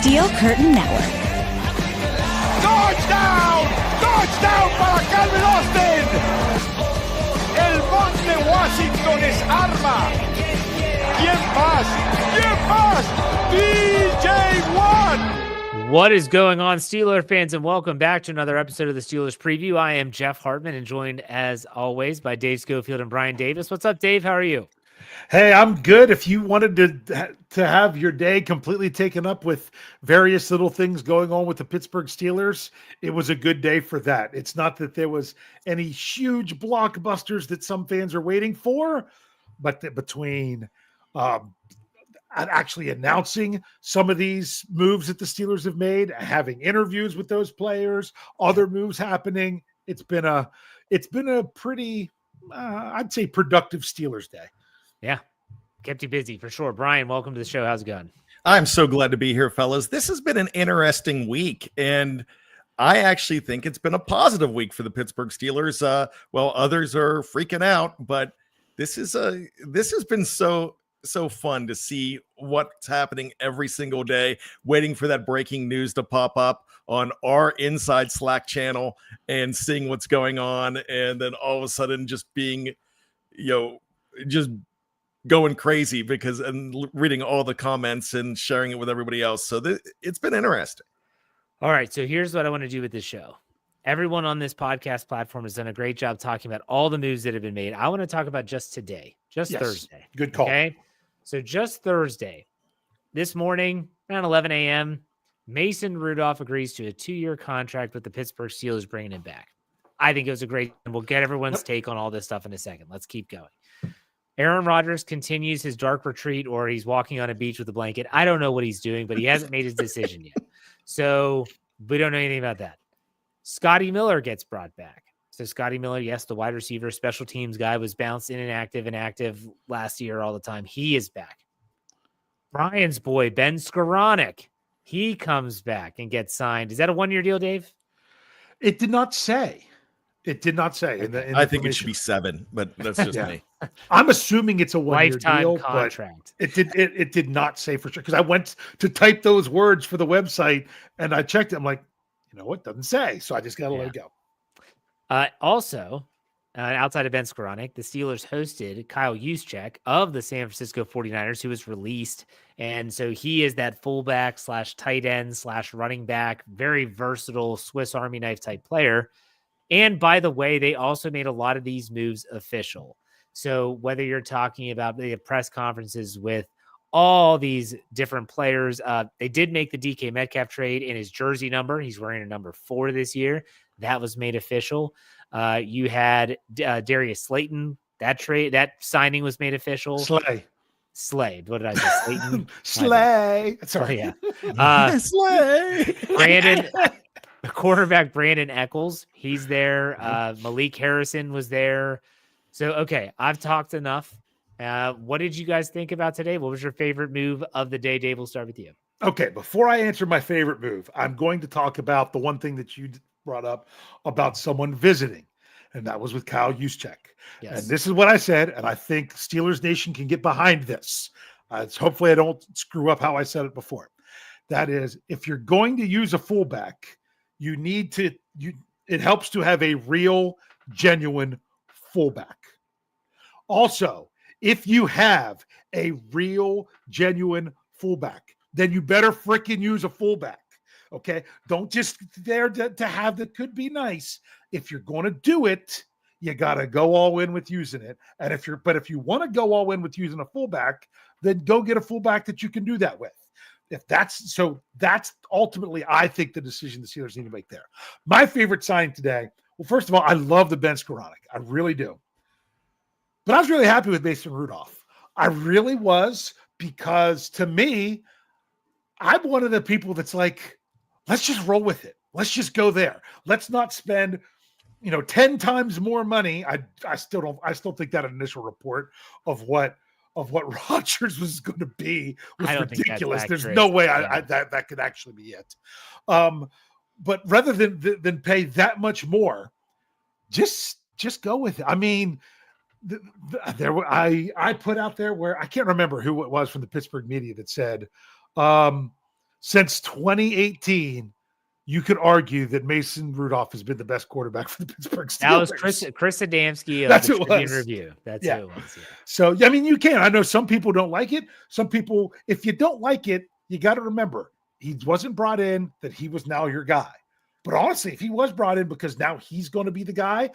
Steel Curtain Network. Touchdown! Touchdown para Calvin Austin! El Monte Washington es arma. ¿Quién más? ¿Quién más? DJ Watt! What is going on, Steelers fans, and welcome back to another episode of the Steelers Preview. I am Jeff Hartman and joined, as always, by Dave Scofield and Bryan Davis. What's up, Dave? How are you? Hey, I'm good. If you wanted to have your day completely taken up with various little things going on with the Pittsburgh Steelers, it was a good day for that. It's not that there was any huge blockbusters that some fans are waiting for, but that between actually announcing some of these moves that the Steelers have made, having interviews with those players, other moves happening, it's been a pretty, I'd say, productive Steelers day. Yeah, kept you busy for sure. Bryan, welcome to the show. How's it going? I'm so glad to be here, fellas. This has been an interesting week, and I actually think it's been a positive week for the Pittsburgh Steelers. Well, others are freaking out, but this has been so fun to see what's happening every single day, waiting for that breaking news to pop up on our inside Slack channel and seeing what's going on, and then all of a sudden just being, just going crazy and reading all the comments and sharing it with everybody else. So it's been interesting. All right. So here's what I want to do with this show. Everyone on this podcast platform has done a great job talking about all the moves that have been made. I want to talk about just today, Thursday. Good call. Okay. So just Thursday, this morning around 11 a.m., Mason Rudolph agrees to a 2-year contract with the Pittsburgh Steelers, bringing him back. I think it was a great, and we'll get everyone's take on all this stuff in a second. Let's keep going. Aaron Rodgers continues his dark retreat, or he's walking on a beach with a blanket. I don't know what he's doing, but he hasn't made his decision yet. So we don't know anything about that. Scotty Miller gets brought back. So Scotty Miller, yes, the wide receiver, special teams guy, was bounced in and active last year all the time. He is back. Brian's boy, Ben Skoranek, he comes back and gets signed. Is that a 1-year deal, Dave? It did not say. It did not say. I think it should be 7, but that's just me. I'm assuming it's a 1-year lifetime deal, contract. But it did not say for sure, because I went to type those words for the website and I checked it. I'm like, you know what? Doesn't say. So I just got to let it go. Also, outside of Ben Skoranek, the Steelers hosted Kyle Juszczyk of the San Francisco 49ers, who was released. And so he is that fullback / tight end / running back, very versatile Swiss Army knife type player. And by the way, they also made a lot of these moves official. So whether you're talking about the press conferences with all these different players, they did make the DK Metcalf trade in his jersey number. He's wearing a number 4 this year. That was made official. You had Darius Slayton. That signing was made official. Slay. What did I say? Slayton. Slay. Sorry. Yeah. Slay. Brandon. The quarterback, Brandon Eccles, he's there. Malik Harrison was there. So, okay, I've talked enough. What did you guys think about today? What was your favorite move of the day? Dave, we'll start with you. Okay, before I answer my favorite move, I'm going to talk about the one thing that you brought up about someone visiting, and that was with Kyle Juszczyk. Yes. And this is what I said, and I think Steelers Nation can get behind this. Hopefully I don't screw up how I said it before. That is, if you're going to use a fullback, you need to, it helps to have a real, genuine fullback. Also, if you have a real, genuine fullback, then you better freaking use a fullback. Okay. Don't just there to have that could be nice. If you're going to do it, you got to go all in with using it. And if you want to go all in with using a fullback, then go get a fullback that you can do that with. That's ultimately, I think, the decision the Steelers need to make there. My favorite signing today, well, first of all, I love the Ben Skoranek. I really do. But I was really happy with Mason Rudolph. I really was, because to me, I'm one of the people that's like, let's just roll with it. Let's just go there. Let's not spend, 10 times more money. I still think that initial report of what Rodgers was going to be was ridiculous. There's no way that could actually be it. But rather than pay that much more, just go with it. I mean, I put out there where I can't remember who it was from the Pittsburgh media that said since 2018, you could argue that Mason Rudolph has been the best quarterback for the Pittsburgh Steelers. That was Chris Adamski of That's the who it Tribune was. Review. That's Yeah. who it was. Yeah. So, I mean, you can. I know some people don't like it. Some people, if you don't like it, you got to remember he wasn't brought in that he was now your guy. But honestly, if he was brought in because now he's going to be the guy,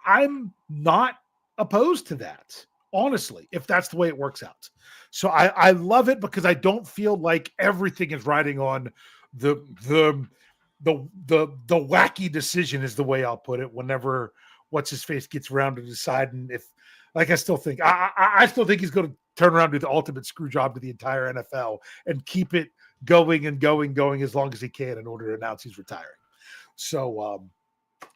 I'm not opposed to that, honestly, if that's the way it works out. So I love it because I don't feel like everything is riding on the wacky decision is the way I'll put it. Whenever what's his face gets around to deciding if, like, I still think he's going to turn around and do the ultimate screw job to the entire NFL and keep it going as long as he can in order to announce he's retiring. So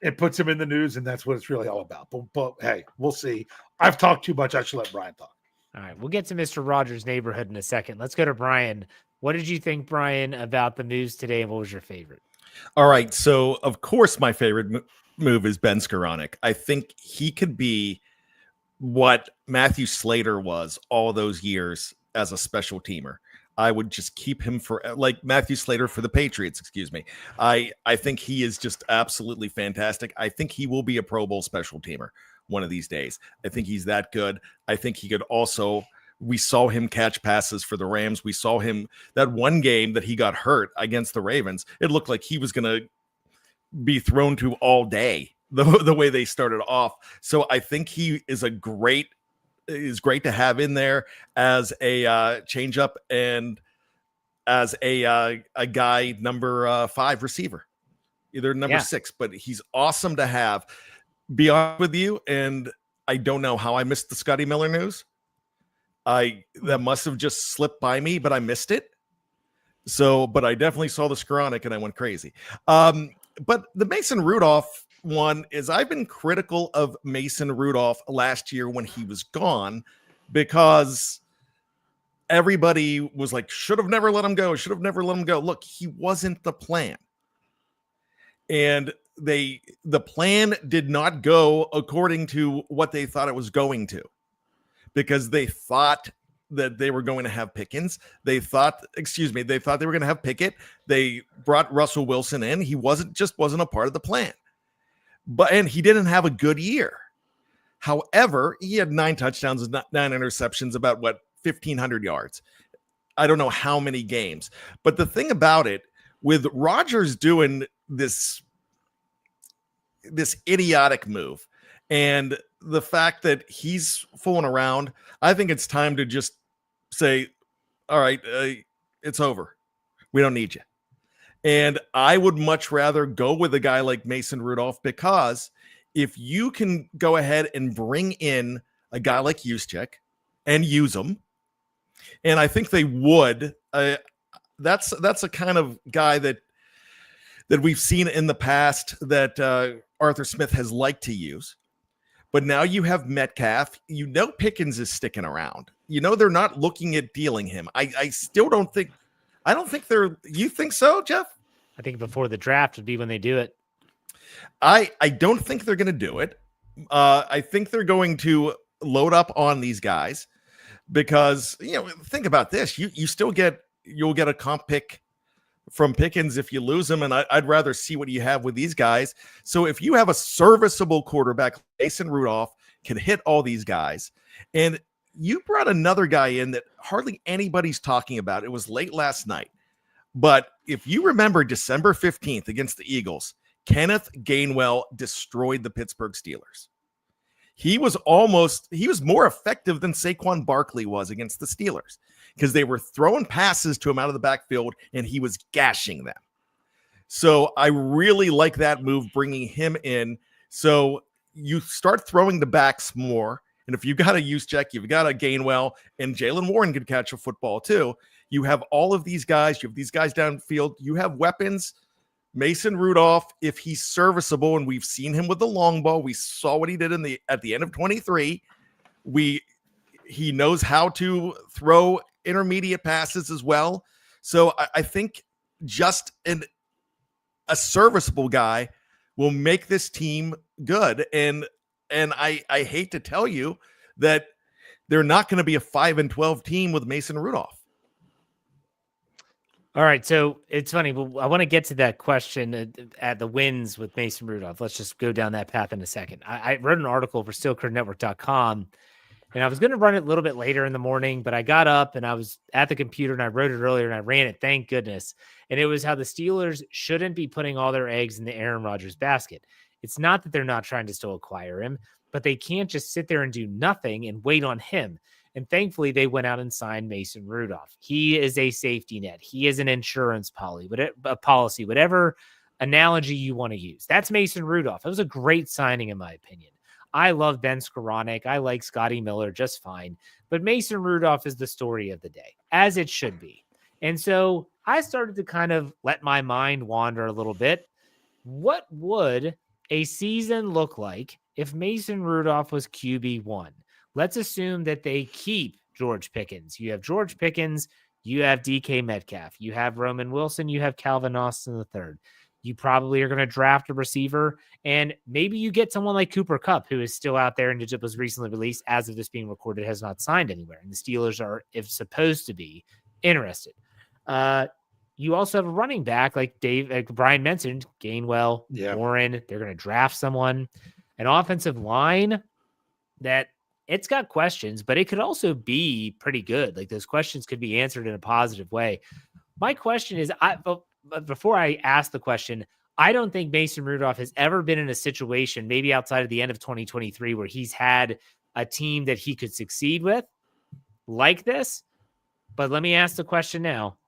it puts him in the news, and that's what it's really all about. But hey, we'll see. I've talked too much. I should let Brian talk. All right, we'll get to Mr. Rogers' neighborhood in a second. Let's go to Brian. What did you think, Brian, about the moves today, and what was your favorite? All right, so of course my favorite move is Ben Skoranek. I think he could be what Matthew Slater was all those years as a special teamer. I would just keep him for, like, Matthew Slater for the Patriots, excuse me. I think he is just absolutely fantastic. I think he will be a Pro Bowl special teamer one of these days. I think he's that good. I think he could also, we saw him catch passes for the Rams. We saw him that one game that he got hurt against the Ravens. It looked like he was going to be thrown to all day the way they started off. So I think he is great to have in there as a change up and as a guy number 5 receiver, either number 6, but he's awesome to have. Be honest with you, and I don't know how I missed the Scotty Miller news. That must have just slipped by me, but I missed it. So, but I definitely saw the Skoranek and I went crazy. But the Mason Rudolph one is, I've been critical of Mason Rudolph last year when he was gone, because everybody was like, should have never let him go. Look, he wasn't the plan. And the plan did not go according to what they thought it was going to, because they thought that they were going to have Pickens. They thought they were going to have Pickett. They brought Russell Wilson in. He wasn't a part of the plan. And he didn't have a good year. However, he had 9 touchdowns and 9 interceptions, about 1,500 yards. I don't know how many games. But the thing about it, with Rodgers doing this idiotic move and the fact that he's fooling around, I think it's time to just say, all right, it's over. We don't need you. And I would much rather go with a guy like Mason Rudolph, because if you can go ahead and bring in a guy like Juszczyk and use him, and I think they would, that's a kind of guy that we've seen in the past that Arthur Smith has liked to use. But now you have Metcalf. You know Pickens is sticking around. You know they're not looking at dealing him. I still don't think. I don't think they're. You think so, Jeff? I think before the draft would be when they do it. I don't think they're going to do it. I think they're going to load up on these guys, because think about this. You'll get a comp pick from Pickens if you lose him, and I'd rather see what you have with these guys. So if you have a serviceable quarterback, Mason Rudolph can hit all these guys, and you brought another guy in that hardly anybody's talking about. It was late last night, but if you remember December 15th against the Eagles, Kenneth Gainwell destroyed the Pittsburgh Steelers. He was more effective than Saquon Barkley was against the Steelers, because they were throwing passes to him out of the backfield and he was gashing them. So I really like that move, bringing him in. So you start throwing the backs more. And if you've got a Juszczyk, you've got a Gainwell, and Jaylen Warren could catch a football too. You have all of these guys. You have these guys downfield. You have weapons. Mason Rudolph, if he's serviceable, and we've seen him with the long ball, we saw what he did at the end of 23. He knows how to throw intermediate passes as well. So I think just a serviceable guy will make this team good. And I hate to tell you that they're not going to be a 5-12 team with Mason Rudolph. All right, so it's funny. But I want to get to that question at the wins with Mason Rudolph. Let's just go down that path in a second. I wrote an article for SteelCurtainNetwork.com, and I was going to run it a little bit later in the morning, but I got up and I was at the computer and I wrote it earlier and I ran it. Thank goodness. And it was how the Steelers shouldn't be putting all their eggs in the Aaron Rodgers basket. It's not that they're not trying to still acquire him, but they can't just sit there and do nothing and wait on him. And thankfully, they went out and signed Mason Rudolph. He is a safety net. He is an insurance policy, whatever analogy you want to use. That's Mason Rudolph. It was a great signing, in my opinion. I love Ben Skoranek. I like Scotty Miller just fine. But Mason Rudolph is the story of the day, as it should be. And so I started to kind of let my mind wander a little bit. What would a season look like if Mason Rudolph was QB1? Let's assume that they keep George Pickens. You have George Pickens, you have DK Metcalf, you have Roman Wilson, you have Calvin Austin III. You probably are going to draft a receiver, and maybe you get someone like Cooper Kupp, who is still out there and was recently released. As of this being recorded, has not signed anywhere, and the Steelers are, if supposed to be, interested. You also have a running back like Brian mentioned, Gainwell, Warren. They're going to draft someone. An offensive line that it's got questions, but it could also be pretty good. Like those questions could be answered in a positive way. My question is, before I ask the question, I don't think Mason Rudolph has ever been in a situation, maybe outside of the end of 2023, where he's had a team that he could succeed with like this. But let me ask the question now.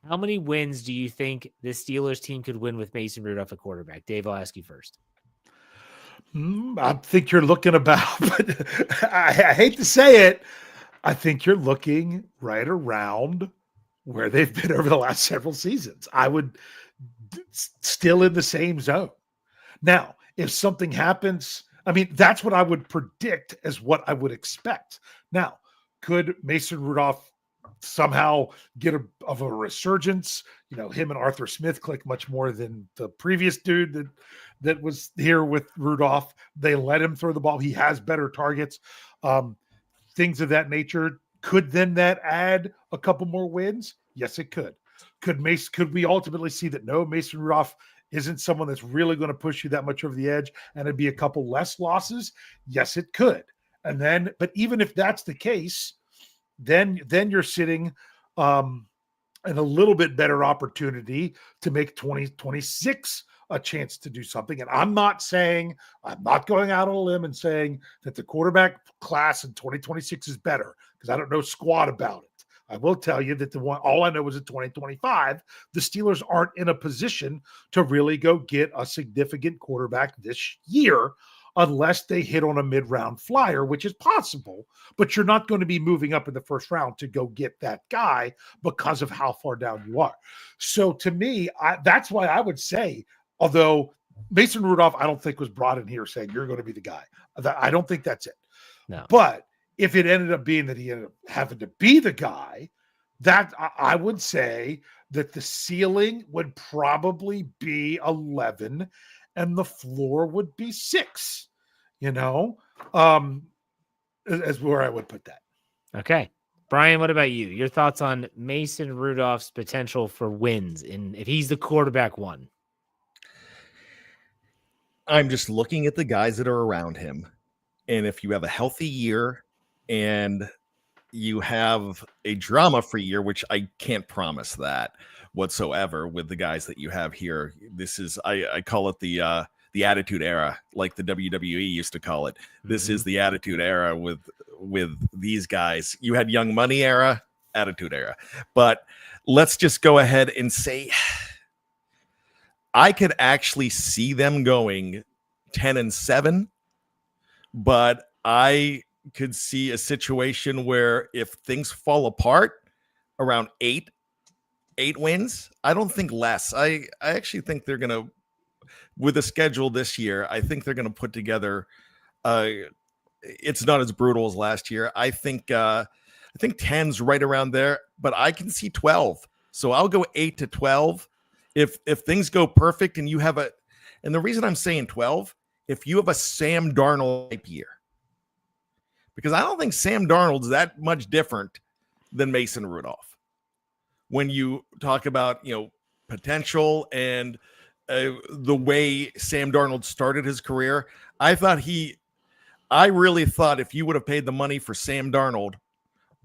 How many wins do you think this Steelers team could win with Mason Rudolph at quarterback? Dave, I'll ask you first. I think you're looking about, but I hate to say it, I think you're looking right around where they've been over the last several seasons. I would still in the same zone. Now, if something happens, I mean, that's what I would predict as what I would expect. Now, could Mason Rudolph somehow get a resurgence? You know, him and Arthur Smith click much more than the previous dude that was here with Rudolph. They let him throw the ball. He has better targets, things of that nature. Could then that add a couple more wins? Yes, it could. Could we ultimately see that no, Mason Rudolph isn't someone that's really going to push you that much over the edge and it'd be a couple less losses? Yes, it could. And then, but even if that's the case, then you're sitting in a little bit better opportunity to make 2026 a chance to do something. And I'm not going out on a limb and saying that the quarterback class in 2026 is better, because I don't know squat about it. I will tell you that all I know is in 2025, the Steelers aren't in a position to really go get a significant quarterback this year unless they hit on a mid-round flyer, which is possible, but you're not going to be moving up in the first round to go get that guy because of how far down you are. So to me, that's why I would say, although Mason Rudolph, I don't think was brought in here saying you're going to be the guy. I don't think that's it. No. But if it ended up being that he ended up having to be the guy, that I would say that the ceiling would probably be 11 and the floor would be 6, as where I would put that. Okay. Brian, what about you? Your thoughts on Mason Rudolph's potential for wins if he's the quarterback one? I'm just looking at the guys that are around him. And if you have a healthy year and you have a drama-free year, which I can't promise that whatsoever with the guys that you have here. This is, I call it the attitude era, like the WWE used to call it. This is the attitude era with these guys. You had Young Money era, attitude era. But let's just go ahead and say I could actually see them going 10-7, but I could see a situation where if things fall apart around 8 wins, I don't think less. I actually think they're going to, with the schedule this year, I think they're going to put together, it's not as brutal as last year. I think 10's right around there, but I can see 12. So I'll go 8-12. If things go perfect and you have and the reason I'm saying 12, if you have a Sam Darnold type year, because I don't think Sam Darnold's that much different than Mason Rudolph. when you talk about, potential and the way Sam Darnold started his career. I really thought if you would have paid the money for Sam Darnold,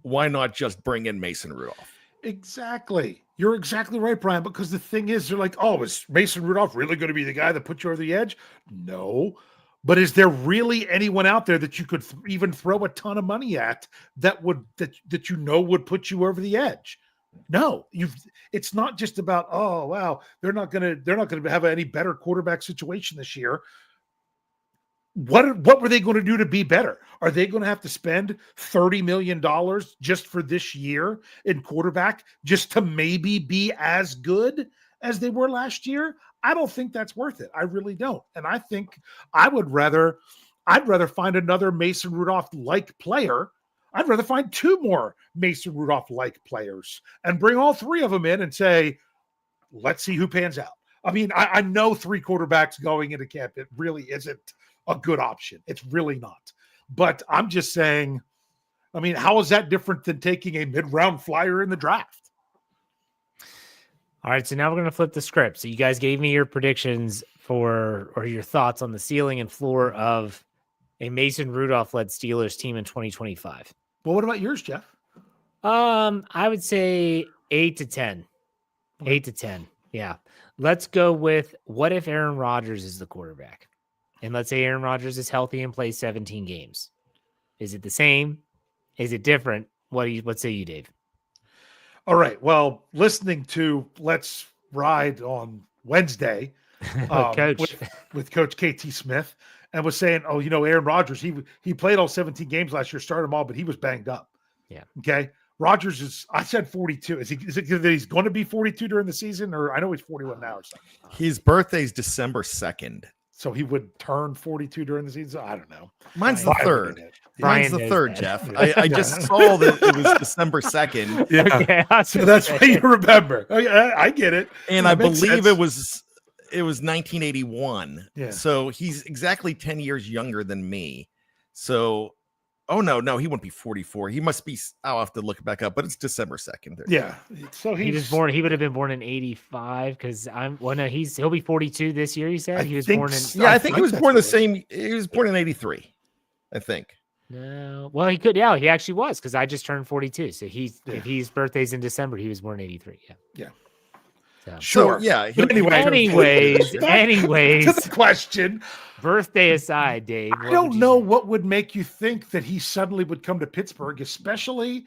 why not just bring in Mason Rudolph? Exactly. You're exactly right, Brian, because the thing is, they're like, oh, is Mason Rudolph really going to be the guy that puts you over the edge? No. But is there really anyone out there that you could even throw a ton of money at that would would put you over the edge? No. It's not just about, oh wow, they're not gonna have any better quarterback situation this year. What were they going to do to be better? Are they going to have to spend $30 million just for this year in quarterback just to maybe be as good as they were last year? I don't think that's worth it. I really don't. And I think I'd rather find another Mason Rudolph-like player. I'd rather find two more Mason Rudolph-like players and bring all three of them in and say, let's see who pans out. I mean, I know three quarterbacks going into camp. It really isn't a good option. It's really not. But I'm just saying, I mean, how is that different than taking a mid-round flyer in the draft? All right, so now we're going to flip the script. So you guys gave me your predictions or your thoughts on the ceiling and floor of a Mason Rudolph-led Steelers team in 2025. Well, what about yours, Jeff? I would say 8 to 10. 8 to 10. Yeah. Let's go with, what if Aaron Rodgers is the quarterback? And let's say Aaron Rodgers is healthy and plays 17 games. Is it the same? Is it different? What say you, Dave? All right. Well, listening to Let's Ride on Wednesday Coach. with Coach KT Smith, and was saying, oh, Aaron Rodgers, he played all 17 games last year, started them all, but he was banged up. Yeah. Okay. Rodgers I said 42. Is it that he's going to be 42 during the season, or I know he's 41 now or something? His birthday's December 2nd. So he would turn 42 during the season? I don't know. Mine's the third. Mine's the third, Jeff. I just saw that it was December 2nd. Yeah. Okay, so that's what you remember. I get it. And I believe it was 1981. Yeah. So he's exactly 10 years younger than me. So, oh no, he wouldn't be 44. He must be, I'll have to look it back up, but it's December 2nd. Yeah. So he would have been born in 85 because he'll be 42 this year. He said he was born in. Yeah, I think he was born the same. He was born in 83, I think. No, well, he could. Yeah, he actually was, because I just turned 42. So if his birthday's in December, he was born in 83. Yeah. So, sure. So, yeah. Anyways, to the question. Birthday aside, Dave. I don't know what would make you think that he suddenly would come to Pittsburgh, especially.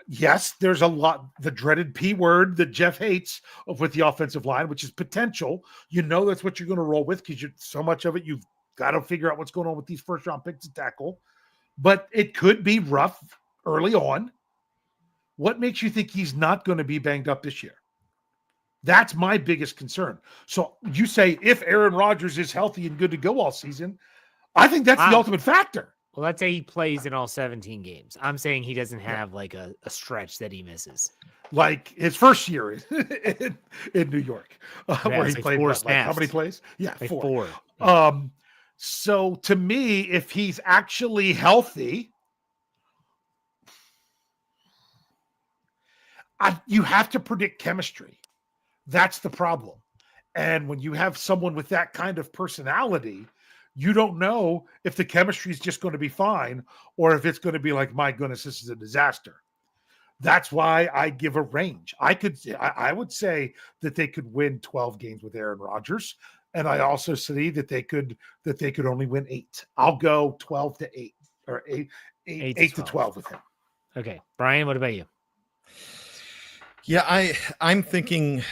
Yes, there's a lot, the dreaded P word that Jeff hates with the offensive line, which is potential. That's what you're going to roll with, because so much of it, you've got to figure out what's going on with these first round picks to tackle. But it could be rough early on. What makes you think he's not going to be banged up this year? That's my biggest concern. So you say if Aaron Rodgers is healthy and good to go all season, I think that's the ultimate factor. Well, let's say he plays in all 17 games. I'm saying he doesn't have like a stretch that he misses. Like his first year in New York, where he played how many plays? Yeah, like 4. Yeah. So to me, if he's actually healthy, you have to predict chemistry. That's the problem. And when you have someone with that kind of personality, you don't know if the chemistry is just going to be fine or if it's going to be like, my goodness, this is a disaster. That's why I give a range. I would say that they could win 12 games with Aaron Rodgers. And I also see that they could only win 8. I'll go 12 to 8 or 8 to 12 with him. Okay. Brian, what about you? Yeah, I'm thinking,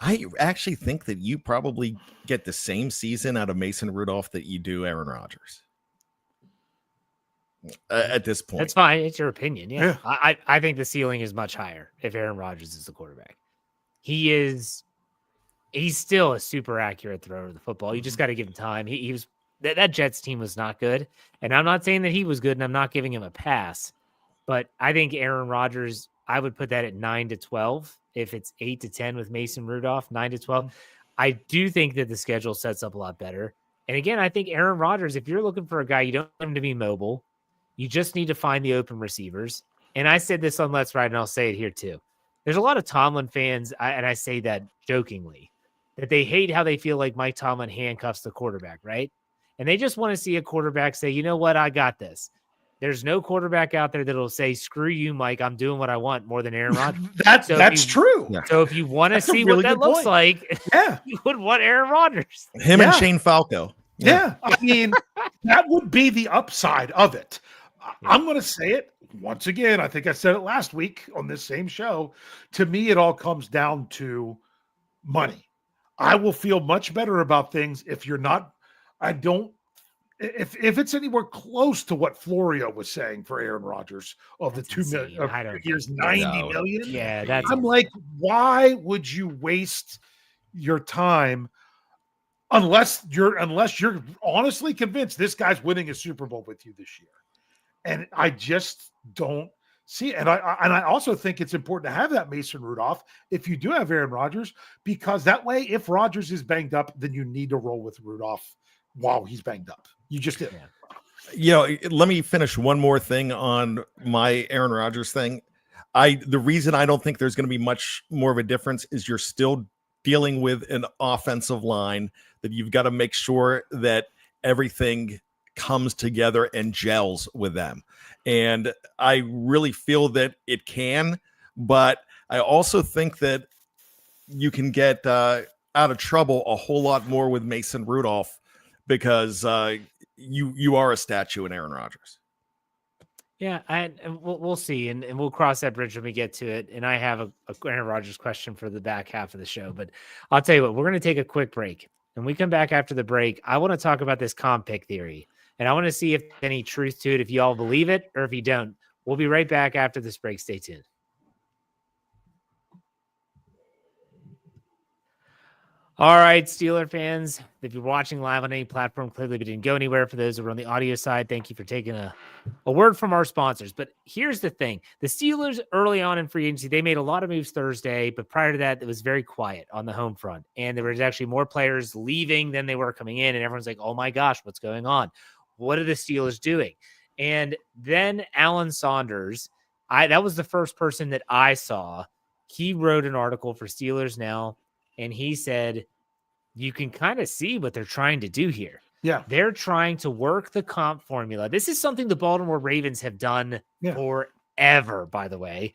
I actually think that you probably get the same season out of Mason Rudolph that you do Aaron Rodgers at this point. That's fine. It's your opinion. Yeah. I think the ceiling is much higher if Aaron Rodgers is the quarterback. He's still a super accurate thrower of the football. You just got to give him time. He was that Jets team was not good. And I'm not saying that he was good and I'm not giving him a pass, but I think Aaron Rodgers, I would put that at 9 to 12. If it's 8 to 10 with Mason Rudolph, 9 to 12, I do think that the schedule sets up a lot better. And again, I think Aaron Rodgers, if you're looking for a guy, you don't want him to be mobile. You just need to find the open receivers. And I said this on Let's Ride, and I'll say it here too. there's a lot of Tomlin fans, and I say that jokingly, that they hate how they feel like Mike Tomlin handcuffs the quarterback, right? And they just want to see a quarterback say, you know what, I got this. There's no quarterback out there that'll say, screw you, Mike, I'm doing what I want more than Aaron Rodgers. That's true. Yeah. So if you want to That's a see really what that good looks point. like, Yeah. you would want Aaron Rodgers. Him Yeah. and Shane Falco. Yeah. I mean, that would be the upside of it. Yeah. I'm going to say it once again. I think I said it last week on this same show. To me, it all comes down to money. I will feel much better about things if you're not. I don't. If it's anywhere close to what Florio was saying for Aaron Rodgers of That's the 2 million insane. I don't of years, think- 90 No. million. Yeah, that's I'm like, why would you waste your time unless you're honestly convinced this guy's winning a Super Bowl with you this year? And I just don't see it. And I also think it's important to have that Mason Rudolph if you do have Aaron Rodgers, because that way, if Rodgers is banged up, then you need to roll with Rudolph while he's banged up. You just did. Let me finish one more thing on my Aaron Rodgers thing. The reason I don't think there's going to be much more of a difference is you're still dealing with an offensive line that you've got to make sure that everything comes together and gels with them. And I really feel that it can, but I also think that you can get out of trouble a whole lot more with Mason Rudolph because you are a statue in Aaron Rodgers. Yeah, and we'll see, and we'll cross that bridge when we get to it. And I have a Aaron Rodgers question for the back half of the show, but I'll tell you what, we're going to take a quick break. When we come back after the break, I want to talk about this comp pick theory, and I want to see if there's any truth to it, if you all believe it, or if you don't. We'll be right back after this break. Stay tuned. All right, Steeler fans, if you're watching live on any platform, clearly we didn't go anywhere. For those who are on the audio side, thank you for taking a word from our sponsors. But here's the thing. The Steelers early on in free agency, they made a lot of moves Thursday, but prior to that, it was very quiet on the home front. And there was actually more players leaving than they were coming in. And everyone's like, oh my gosh, what's going on? What are the Steelers doing? And then Alan Saunders, that was the first person that I saw. He wrote an article for Steelers Now. And he said, you can kind of see what they're trying to do here. Yeah. They're trying to work the comp formula. This is something the Baltimore Ravens have done forever, by the way.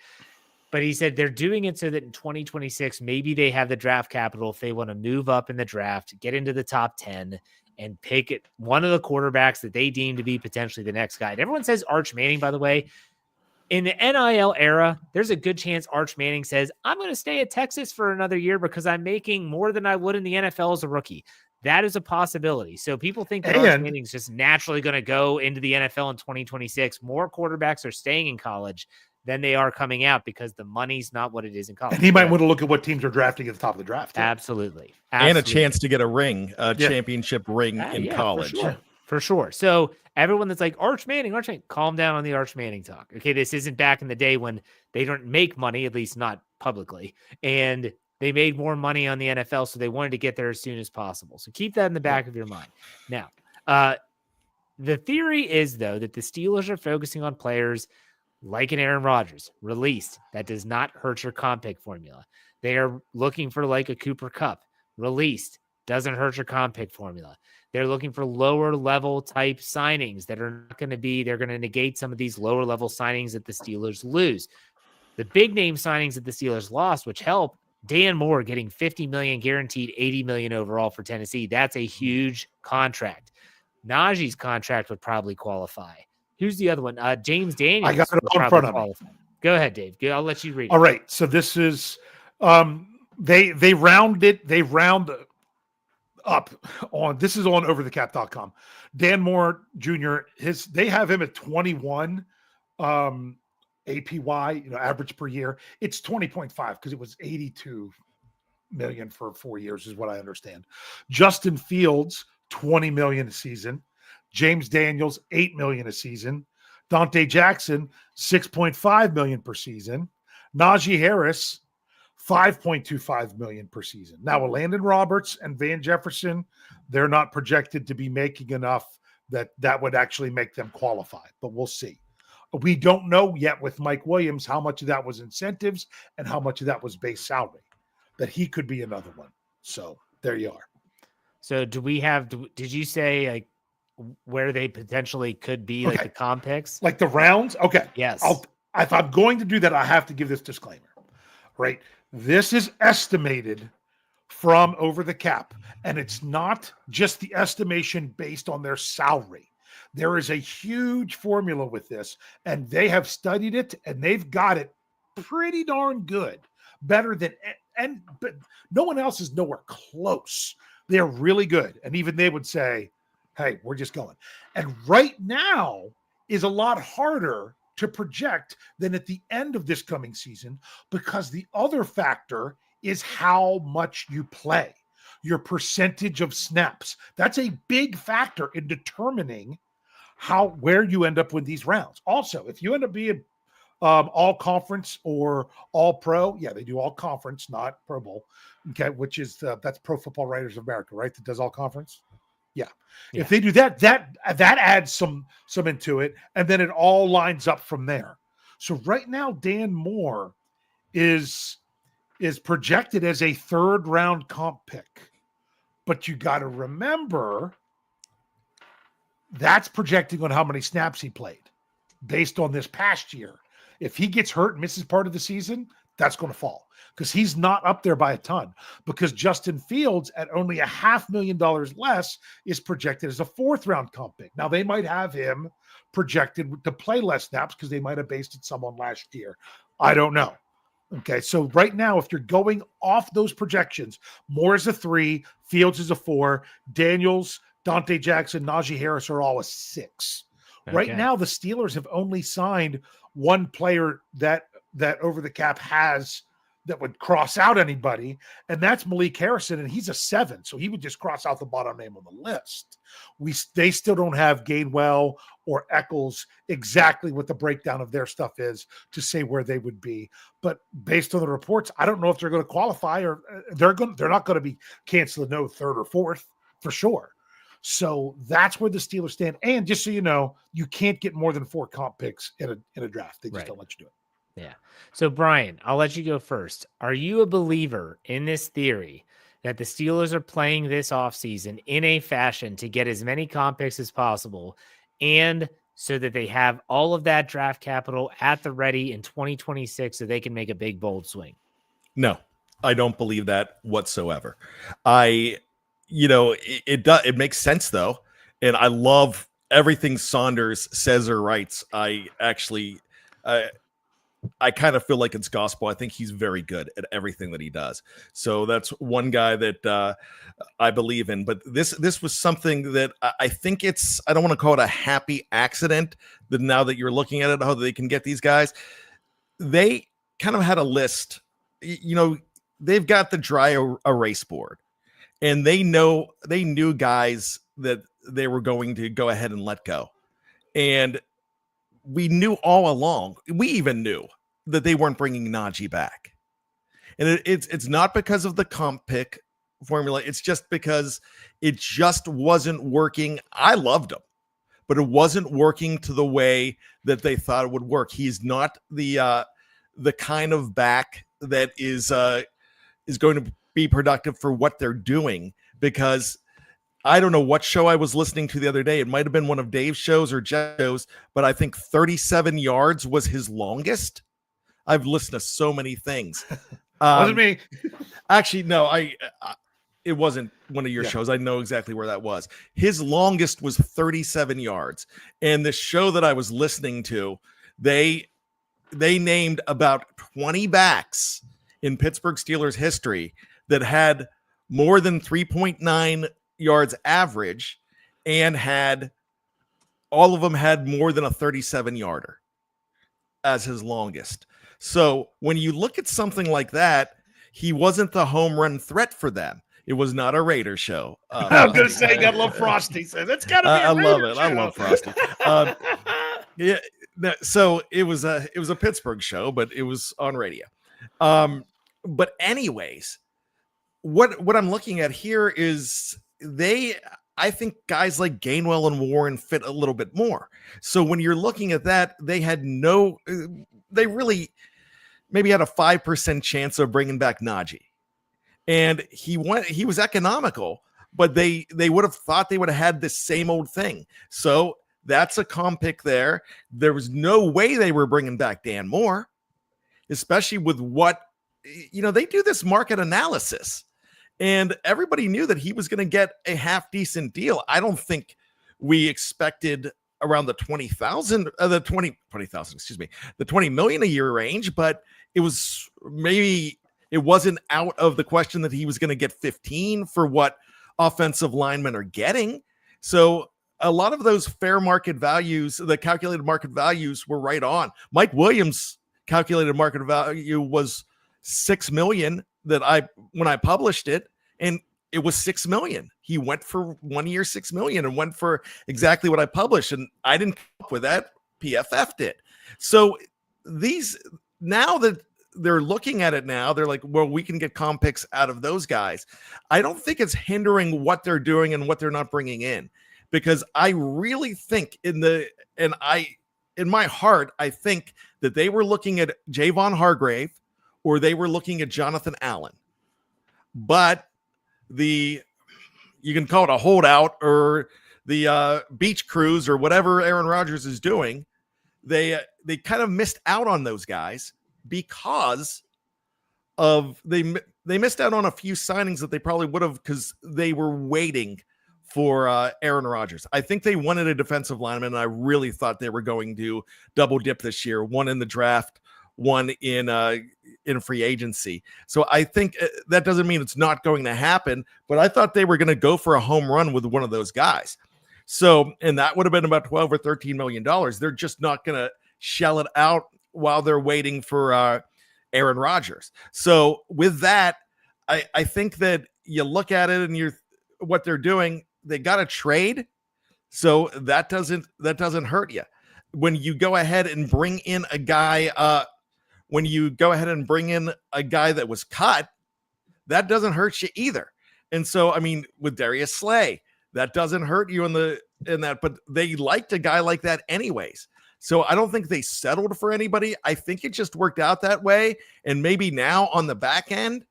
But he said they're doing it so that in 2026, maybe they have the draft capital if they want to move up in the draft, get into the top 10, and pick one of the quarterbacks that they deem to be potentially the next guy. And everyone says Arch Manning, by the way. In the NIL era, there's a good chance Arch Manning says, I'm going to stay at Texas for another year because I'm making more than I would in the NFL as a rookie. That is a possibility. So people think that Arch Manning's just naturally going to go into the NFL in 2026. More quarterbacks are staying in college than they are coming out because the money's not what it is in college. And he might want to look at what teams are drafting at the top of the draft. Too. Absolutely. And a chance to get a championship ring in college. For sure. So everyone that's like Arch Manning, calm down on the Arch Manning talk. Okay, this isn't back in the day when they don't make money, at least not publicly, and they made more money on the NFL, so they wanted to get there as soon as possible. So keep that in the back of your mind. Now, the theory is, though, that the Steelers are focusing on players like an Aaron Rodgers, released. That does not hurt your comp pick formula. They are looking for like a Cooper Kupp, released. Doesn't hurt your comp pick formula. They're looking for lower level type signings that are not going to be, they're going to negate some of these lower level signings that the Steelers lose. The big name signings that the Steelers lost, which help, Dan Moore getting $50 million guaranteed, $80 million overall for Tennessee. That's a huge contract. Najee's contract would probably qualify. Who's the other one? James Daniels. I got it in front of me. Go ahead, Dave. I'll let you read it. All right. So this is, they round up on, this is on overthecap.com. Dan Moore Jr., they have him at 21 APY, average per year. It's 20.5 because it was 82 million for 4 years is what I understand. Justin Fields, 20 million a season. James Daniels, 8 million a season. Dante Jackson, 6.5 million per season. Najee Harris, 5.25 million per season. Now, Landon Roberts and Van Jefferson, they're not projected to be making enough that would actually make them qualify, but we'll see. We don't know yet with Mike Williams how much of that was incentives and how much of that was base salary, that he could be another one. So there you are. So did you say like where they potentially could be, like the comp picks? Like the rounds? Okay. Yes. If I'm going to do that, I have to give this disclaimer, right? This is estimated from over the cap, and it's not just the estimation based on their salary. There is a huge formula with this, and they have studied it, and they've got it pretty darn good, better than, but no one else is nowhere close. They're really good, and even they would say, hey, we're just going. And right now is a lot harder to project than at the end of this coming season, because the other factor is how much you play, your percentage of snaps. That's a big factor in determining where you end up with these rounds. Also, if you end up being all conference or all pro, yeah, they do all conference, not Pro Bowl. Okay, which is that's Pro Football Writers of America, right? That does all conference. Yeah. If they do that adds some into it, and then it all lines up from there. So right now, Dan Moore is projected as a 3rd round comp pick, but you got to remember that's projecting on how many snaps he played based on this past year. If he gets hurt and misses part of the season, that's going to fall, because he's not up there by a ton, because Justin Fields at only $500,000 less is projected as a 4th round comp pick. Now they might have him projected to play less snaps because they might have based it some on last year. I don't know. Okay. So right now, if you're going off those projections, Moore is a 3, Fields is a 4, Daniels, Dante Jackson, Najee Harris are all a 6. Okay. Right now, the Steelers have only signed one player that over the cap has that would cross out anybody, and that's Malik Harrison, and he's a 7, so he would just cross out the bottom name on the list. They still don't have Gainwell or Eccles exactly what the breakdown of their stuff is to say where they would be, but based on the reports, I don't know if they're going to qualify, or they're not going to be canceling no 3rd or 4th for sure. So that's where the Steelers stand. And just so you know, you can't get more than 4 comp picks in a draft. They just don't let you do it. Yeah. So, Brian, I'll let you go first. Are you a believer in this theory that the Steelers are playing this offseason in a fashion to get as many comp picks as possible, and so that they have all of that draft capital at the ready in 2026 so they can make a big, bold swing? No, I don't believe that whatsoever. It makes sense though. And I love everything Saunders says or writes. I kind of feel like it's gospel. I think he's very good at everything that he does. So that's one guy that I believe in. But this was something that I think I don't want to call it a happy accident that now that you're looking at it, how they can get these guys. They kind of had a list. They've got the dry erase board, and they knew guys that they were going to go ahead and let go. And we knew all along, we even knew that they weren't bringing Najee back. And it's not because of the comp pick formula. It's just because it just wasn't working. I loved him, but it wasn't working to the way that they thought it would work. He's not the kind of back that is going to be productive for what they're doing, because I don't know what show I was listening to the other day. It might have been one of Dave's shows or Jeff's shows, but I think 37 yards was his longest. I've listened to so many things. Wasn't me. Actually, no, it wasn't one of your shows. I know exactly where that was. His longest was 37 yards. And the show that I was listening to, they named about 20 backs in Pittsburgh Steelers history that had more than 3.9 yards average, and all of them had more than a 37 yarder as his longest. So when you look at something like that, he wasn't the home run threat for them. It was not a Raider show. I'm going to say, I love Frosty. So that's got to be I love Raider it. show. I love Frosty. Yeah. So it was a Pittsburgh show, but it was on radio. But anyways, what I'm looking at here is I think guys like Gainwell and Warren fit a little bit more. So when you're looking at that, they really maybe had a 5% chance of bringing back Najee. And he was economical, but they would have thought they would have had the same old thing. So that's a comp pick there. There was no way they were bringing back Dan Moore, especially with what, they do this market analysis. And everybody knew that he was going to get a half decent deal. I don't think we expected around the 20,000, the 20 million a year range, but it was it wasn't out of the question that he was going to get 15 for what offensive linemen are getting. So a lot of those fair market values, the calculated market values were right on. Mike Williams' calculated market value was 6 million when I published it, and it was 6 million. He went for 1 year, 6 million, and went for exactly what I published. And I didn't come up with that. PFF did. So now that they're looking at it now, they're like, well, we can get comp picks out of those guys. I don't think it's hindering what they're doing and what they're not bringing in, because I really think in my heart, I think that they were looking at Javon Hargrave or they were looking at Jonathan Allen. But you can call it a holdout or the beach cruise or whatever Aaron Rodgers is doing. They kind of missed out on those guys because of they missed out on a few signings that they probably would have, because they were waiting for Aaron Rodgers. I think they wanted a defensive lineman, and I really thought they were going to double dip this year, one in the draft, one in free agency. So I think that doesn't mean it's not going to happen, but I thought they were going to go for a home run with one of those guys. So, and that would have been about 12 or 13 million dollars. They're just not going to shell it out while they're waiting for Aaron Rodgers. So with that, I think that you look at it and what they're doing, they got to trade. So that doesn't hurt you. When you go ahead and bring in a guy, that was cut, that doesn't hurt you either. And so, I mean, with Darius Slay, that doesn't hurt you in that, but they liked a guy like that anyways. So I don't think they settled for anybody. I think it just worked out that way. And maybe now on the back end,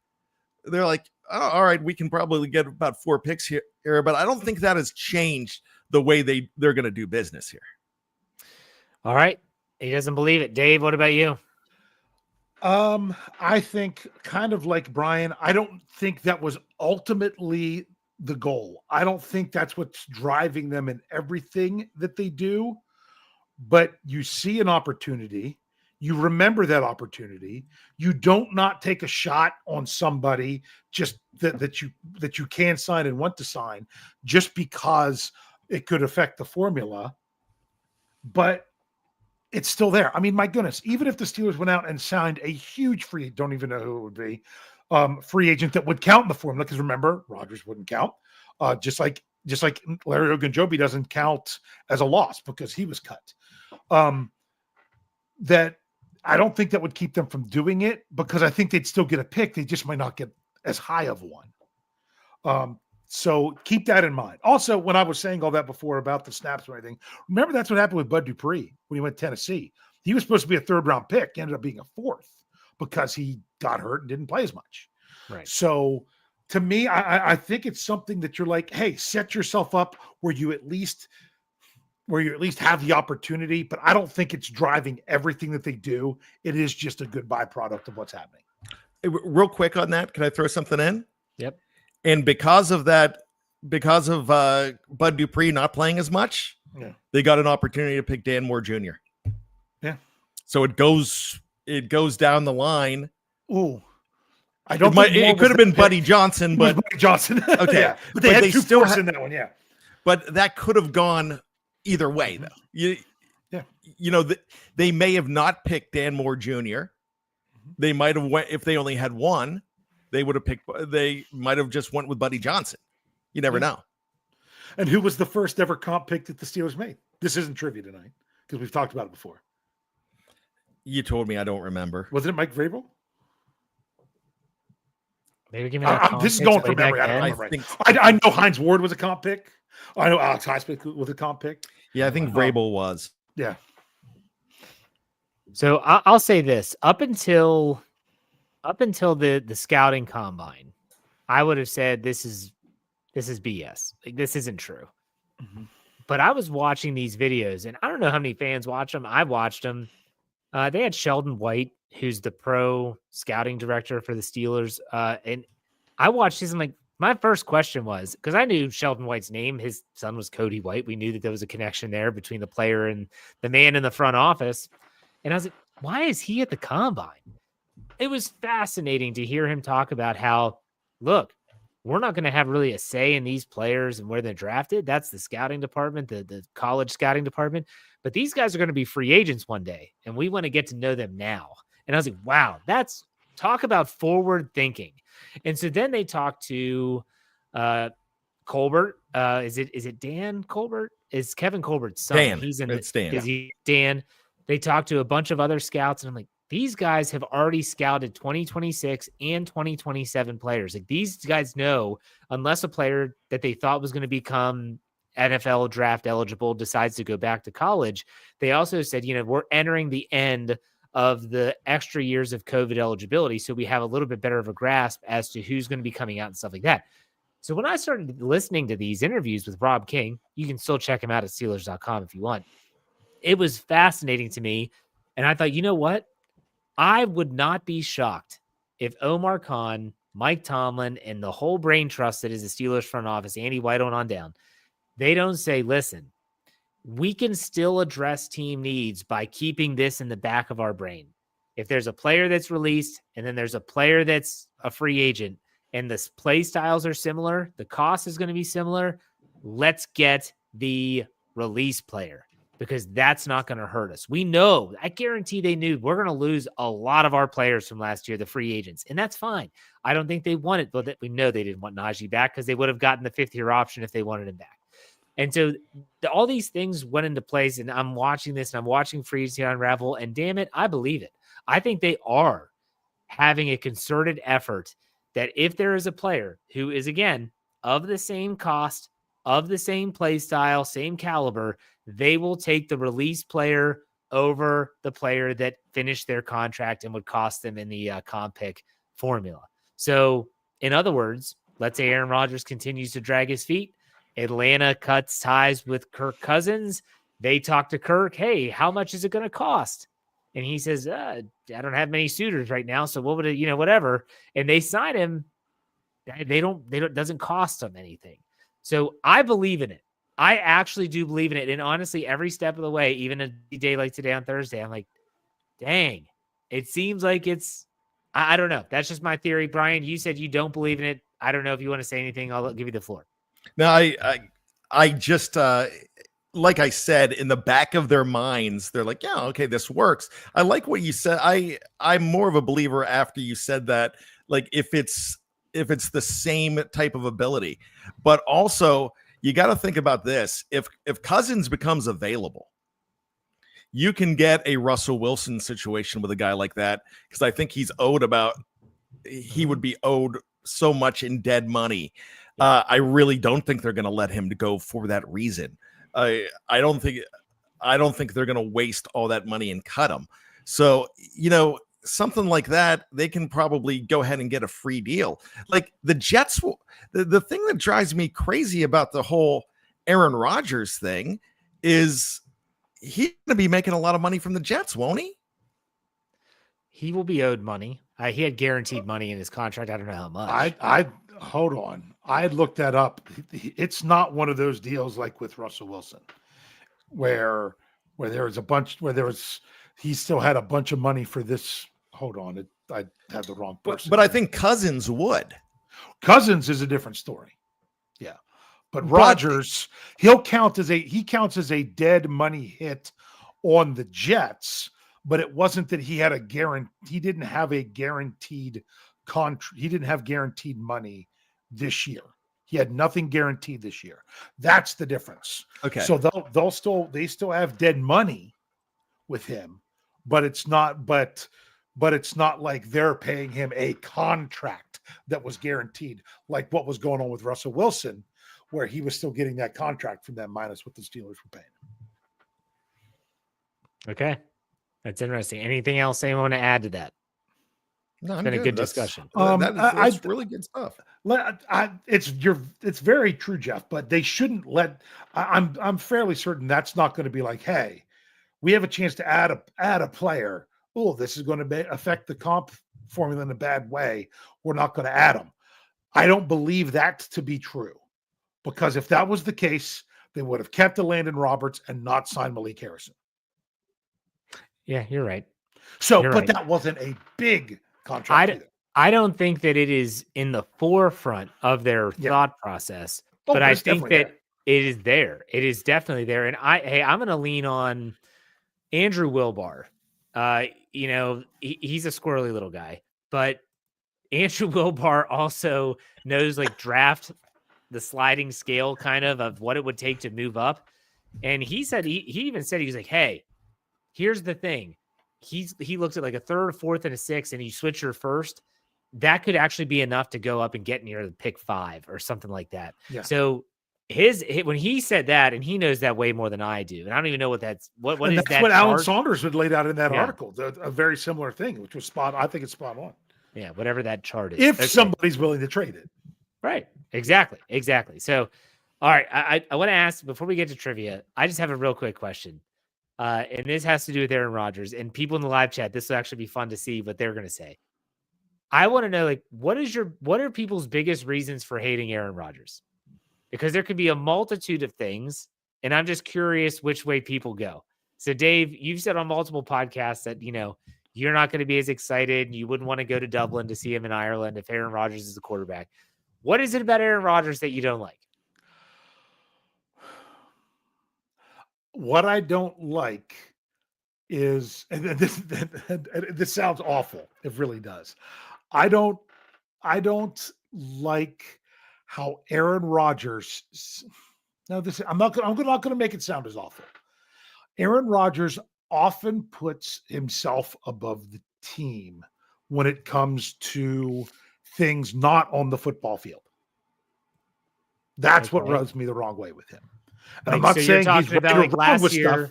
they're like, oh, all right, we can probably get about 4 picks here, but I don't think that has changed the way they're going to do business here. All right. He doesn't believe it. Dave, what about you? I think kind of like Brian, I don't think that was ultimately the goal. I don't think that's what's driving them in everything that they do, but you see an opportunity, you remember that opportunity, you don't not take a shot on somebody just that you can sign and want to sign just because it could affect the formula, but it's still there. I mean, my goodness, even if the Steelers went out and signed a huge don't even know who it would be, free agent that would count in the formula, because remember, Rodgers wouldn't count, just like Larry Ogunjobi doesn't count as a loss because he was cut. That I don't think that would keep them from doing it, because I think they'd still get a pick. They just might not get as high of one. So keep that in mind. Also, when I was saying all that before about the snaps or anything, remember that's what happened with Bud Dupree when he went to Tennessee. He was supposed to be a 3rd round pick, ended up being a 4th because he got hurt and didn't play as much. Right. So to me, I think it's something that you're like, hey, set yourself up where you at least have the opportunity, but I don't think it's driving everything that they do. It is just a good byproduct of what's happening. Real quick on that, can I throw something in? Yep. And because of Bud Dupree not playing as much, they got an opportunity to pick Dan Moore Jr. Yeah. So it goes down the line. Ooh. I don't. It could have been Buddy Johnson, but Buddy Johnson. Okay, yeah. But they had 2 fourths in that one. Yeah. But that could have gone either way, though. They may have not picked Dan Moore Jr. They might have went, if they only had one, they might have just went with Buddy Johnson. You never know. And who was the first ever comp pick that the Steelers made? This isn't trivia tonight because we've talked about it before. You told me, I don't remember. Wasn't it Mike Vrabel? Maybe give me that. This is going from memory. I don't remember. I know Hines Ward was a comp pick. I know Alex Highsmith with a comp pick. Yeah, I think Vrabel was. Yeah. So I'll say this: up until the scouting combine, I would have said this is BS. Like, this isn't true. Mm-hmm. But I was watching these videos, and I don't know how many fans watch them. I watched them. They had Sheldon White, who's the pro scouting director for the Steelers, and I watched this. And like, my first question was, because I knew Sheldon White's name. His son was Cody White. We knew that there was a connection there between the player and the man in the front office. And I was like, why is he at the combine? It was fascinating to hear him talk about how, look, we're not going to have really a say in these players and where they're drafted. That's the scouting department, the college scouting department. But these guys are going to be free agents one day, and we want to get to know them now. And I was like, wow, that's talk about forward thinking. And so then they talked to Colbert. Is it Dan Colbert? It's Kevin Colbert's son. Dan. He's in it's Dan. Is he Dan? They talked to a bunch of other scouts, and I'm like, these guys have already scouted 2026 and 2027 players. Like, these guys know, unless a player that they thought was going to become NFL draft eligible decides to go back to college, they also said, we're entering the end of the extra years of COVID eligibility. So we have a little bit better of a grasp as to who's going to be coming out and stuff like that. So when I started listening to these interviews with Rob King, you can still check him out at Steelers.com if you want. It was fascinating to me. And I thought, you know what? I would not be shocked if Omar Khan, Mike Tomlin, and the whole brain trust that is the Steelers front office, Andy White on down, they don't say, listen, we can still address team needs by keeping this in the back of our brain. If there's a player that's released and then there's a player that's a free agent and the play styles are similar, the cost is going to be similar, let's get the release player, because that's not going to hurt us. We know, I guarantee they knew we're going to lose a lot of our players from last year, the free agents, and that's fine. I don't think they want it, but we know they didn't want Najee back because they would have gotten the fifth-year option if they wanted him back. And so all these things went into place, and I'm watching this, and I'm watching free agency unravel, and damn it, I believe it. I think they are having a concerted effort that if there is a player who is, again, of the same cost, of the same play style, same caliber, they will take the release player over the player that finished their contract and would cost them in the comp pick formula. So, in other words, let's say Aaron Rodgers continues to drag his feet. Atlanta cuts ties with Kirk Cousins. They talk to Kirk, hey, how much is it going to cost? And he says, I don't have many suitors right now, so what would it, whatever. And they sign him. They don't doesn't cost them anything. So I believe in it. I actually do believe in it. And honestly, every step of the way, even a day like today on Thursday, I'm like, dang, it seems like it's, I don't know. That's just my theory. Brian, you said you don't believe in it. I don't know if you want to say anything. I'll give you the floor. No, I just, like I said, in the back of their minds, they're like, yeah, okay, this works. I like what you said. I'm more of a believer after you said that, like, if it's the same type of ability, but also you got to think about this. If Cousins becomes available, you can get a Russell Wilson situation with a guy like that, because I think he would be owed so much in dead money. I really don't think they're going to let him to go for that reason. I don't think they're going to waste all that money and cut him. So, something like that, they can probably go ahead and get a free deal. Like the Jets, the thing that drives me crazy about the whole Aaron Rodgers thing is he's going to be making a lot of money from the Jets, won't he? He will be owed money. He had guaranteed money in his contract. I don't know how much. I hold on. I looked that up. It's not one of those deals like with Russell Wilson, where there was a bunch, he still had a bunch of money for this. Hold on, I had the wrong person. But I think Cousins would. Cousins is a different story. Yeah, but Rodgers, he counts as a dead money hit on the Jets. But it wasn't that he had a guarantee. He didn't have a guaranteed contract. He didn't have guaranteed money this year. He had nothing guaranteed this year. That's the difference. Okay. So they still have dead money with him, but it's not. But it's not like they're paying him a contract that was guaranteed, like what was going on with Russell Wilson, where he was still getting that contract from them minus what the Steelers were paying. Okay. That's interesting. Anything else anyone want to add to that? No, It's been a good discussion. That's really good stuff. It's very true, Jeff, but they shouldn't let, I'm fairly certain that's not going to be like, hey, we have a chance to add a player. Oh, this is going to affect the comp formula in a bad way. We're not going to add them. I don't believe that to be true, because if that was the case, they would have kept the Landon Roberts and not signed Malik Harrison. Yeah, you're right. So, but that wasn't a big contract either. I don't think that it is in the forefront of their thought process, but I think that it is there. It is definitely there. And I'm going to lean on Andrew Wilbar. He's a squirrely little guy, but Andrew Wilbar also knows draft the sliding scale kind of what it would take to move up. And he said, he even said, he was like, hey, here's the thing. He looks at a third, a fourth, and a sixth, and you switch your first. That could actually be enough to go up and get near the pick 5 or something like that. Yeah. So when he said that, and he knows that way more than I do, and I don't even know what that's what is that. That's what Alan Saunders had laid out in that article. A very similar thing, which was I think it's spot on. Yeah, whatever that chart is. If somebody's willing to trade it. Right. Exactly. So, all right. I want to ask, before we get to trivia, I just have a real quick question. And this has to do with Aaron Rodgers, and people in the live chat. This will actually be fun to see what they're going to say. I want to know, what are people's biggest reasons for hating Aaron Rodgers? Because there could be a multitude of things, and I'm just curious which way people go. So, Dave, you've said on multiple podcasts that, you're not going to be as excited, and you wouldn't want to go to Dublin to see him in Ireland if Aaron Rodgers is the quarterback. What is it about Aaron Rodgers that you don't like? What I don't like is, and this sounds awful. It really does. I don't like how Aaron Rodgers. Now, I'm not going to make it sound as awful. Aaron Rodgers often puts himself above the team when it comes to things not on the football field. That's what rubs me the wrong way with him. And I'm not saying he's right or wrong with stuff.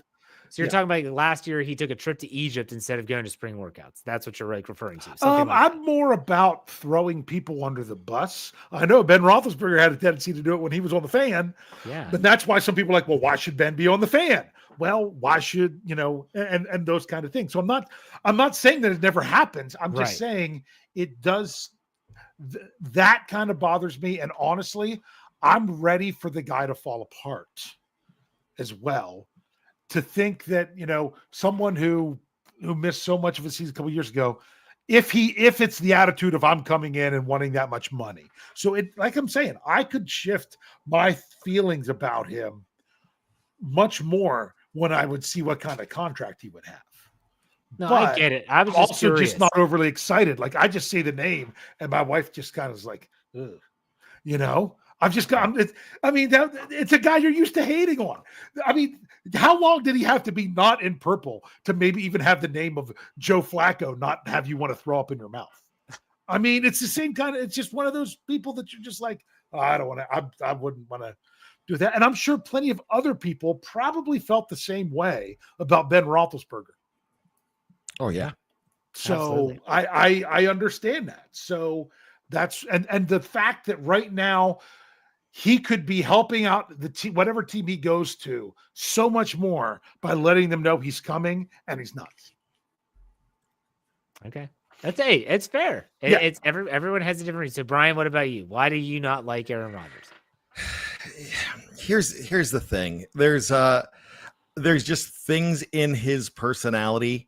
So you're talking about last year he took a trip to Egypt instead of going to spring workouts. That's what you're referring to. I'm more about throwing people under the bus. I know Ben Roethlisberger had a tendency to do it when he was on the Fan. Yeah. But that's why some people are like, well, why should Ben be on the Fan? Well, why should, and those kind of things. So I'm not saying that it never happens. I'm just saying it does. That kind of bothers me. And honestly, I'm ready for the guy to fall apart as well. To think that, someone who missed so much of a season a couple of years ago, if it's the attitude of I'm coming in and wanting that much money. So like I'm saying, I could shift my feelings about him much more when I would see what kind of contract he would have. No, but I get it. I was also just not overly excited. I just see the name and my wife just kind of is like, ugh, I've just got, it's a guy you're used to hating on. I mean, how long did he have to be not in purple to maybe even have the name of Joe Flacco not have you want to throw up in your mouth? I mean, it's the same kind of, it's just one of those people that you're just like, oh, I don't want to, I wouldn't want to do that. And I'm sure plenty of other people probably felt the same way about Ben Roethlisberger. Oh, yeah. So I understand that. So that's, and the fact that right now, he could be helping out the team, whatever team he goes to, so much more by letting them know he's coming, and he's not. Okay, it's fair. It's everyone has a different reason. So, Brian, what about you? Why do you not like Aaron Rodgers? Here's the thing. There's just things in his personality,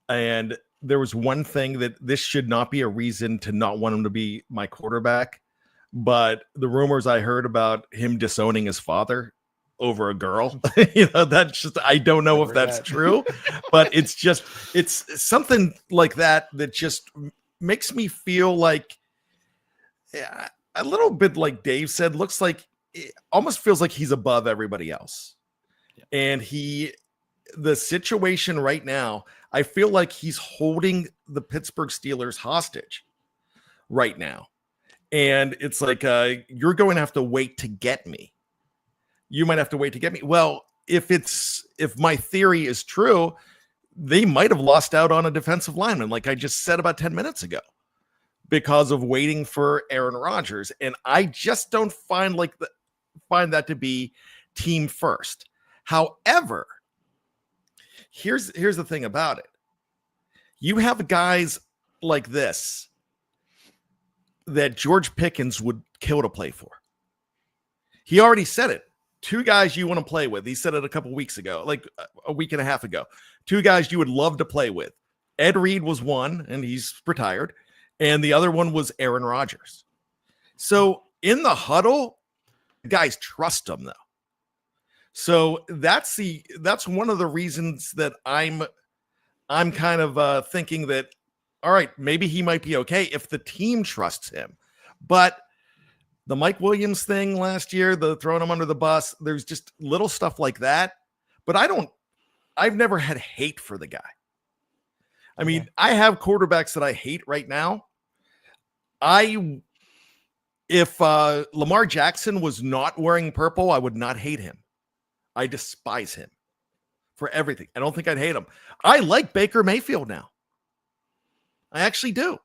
and there was one thing that this should not be a reason to not want him to be my quarterback. But the rumors I heard about him disowning his father over a girl, that's just, I don't know if that's true, but it's something like that just makes me feel like a little bit like Dave said, looks like it almost feels like he's above everybody else. Yeah. And the situation right now, I feel like he's holding the Pittsburgh Steelers hostage right now. And it's like, you're going to have to wait to get me. You might have to wait to get me. Well, if my theory is true, they might have lost out on a defensive lineman, like I just said about 10 minutes ago, because of waiting for Aaron Rodgers. And I just don't find that to be team first. However, here's the thing about it. You have guys like this that George Pickens would kill to play for. He already said it. 2 guys you want to play with. He said it a couple weeks ago, like a week and a half ago. 2 guys you would love to play with. Ed Reed was one, and he's retired. And the other one was Aaron Rodgers. So in the huddle, guys trust him, though. So that's one of the reasons that I'm kind of thinking that, all right, maybe he might be okay if the team trusts him. But the Mike Williams thing last year, the throwing him under the bus, there's just little stuff like that. But I've never had hate for the guy. I mean, I have quarterbacks that I hate right now. If Lamar Jackson was not wearing purple, I would not hate him. I despise him for everything. I don't think I'd hate him. I like Baker Mayfield now. I actually do.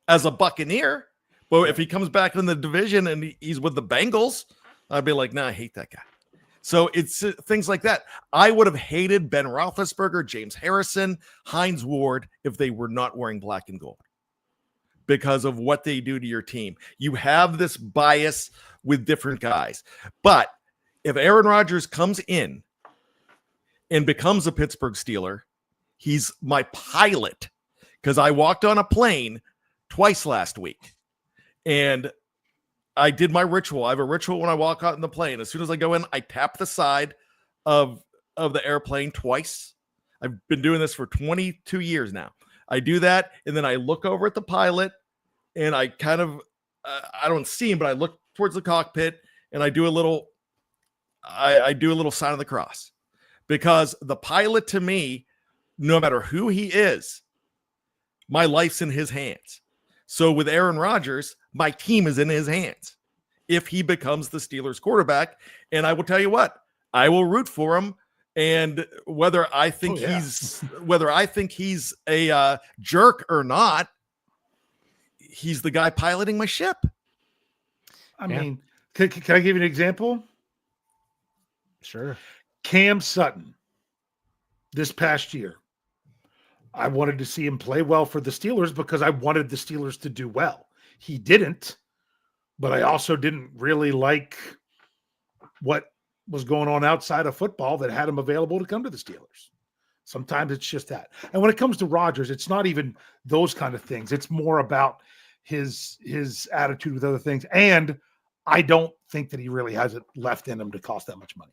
As a Buccaneer. But if he comes back in the division and he's with the Bengals, I'd be like, nah, I hate that guy. So it's things like that. I would have hated Ben Roethlisberger, James Harrison, Hines Ward if they were not wearing black and gold because of what they do to your team. You have this bias with different guys. But if Aaron Rodgers comes in and becomes a Pittsburgh Steeler, he's my pilot because I walked on a plane twice last week. And I did my ritual. I have a ritual when I walk out in the plane. As soon as I go in, I tap the side of the airplane twice. I've been doing this for 22 years now. I do that, and then I look over at the pilot, and I kind of, I don't see him, but I look towards the cockpit, and I do a little sign of the cross. Because the pilot, to me, no matter who he is, my life's in his hands. So with Aaron Rodgers, my team is in his hands if he becomes the Steelers quarterback. And I will tell you what, I will root for him. And whether I think he's a jerk or not, he's the guy piloting my ship. I mean, can I give you an example? Sure. Cam Sutton this past year. I wanted to see him play well for the Steelers because I wanted the Steelers to do well. He didn't, but I also didn't really like what was going on outside of football that had him available to come to the Steelers. Sometimes it's just that. And when it comes to Rodgers, it's not even those kind of things. It's more about his attitude with other things. And I don't think that he really has it left in him to cost that much money.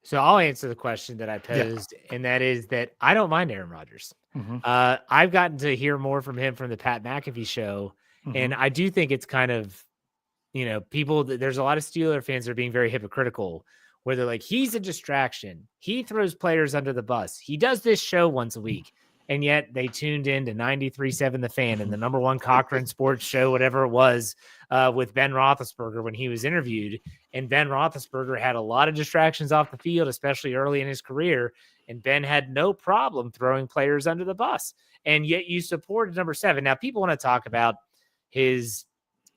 So I'll answer the question that I posed, and that is that I don't mind Aaron Rodgers. Mm-hmm. I've gotten to hear more from him from the Pat McAfee show, and I do think it's kind of, people, there's a lot of Steeler fans that are being very hypocritical, where they're like, he's a distraction. He throws players under the bus. He does this show once a week. And yet they tuned in to 93.7 The Fan and the number one Cochran sports show, whatever it was, with Ben Roethlisberger when he was interviewed. And Ben Roethlisberger had a lot of distractions off the field, especially early in his career. And Ben had no problem throwing players under the bus. And yet you supported number 7. Now, people want to talk about his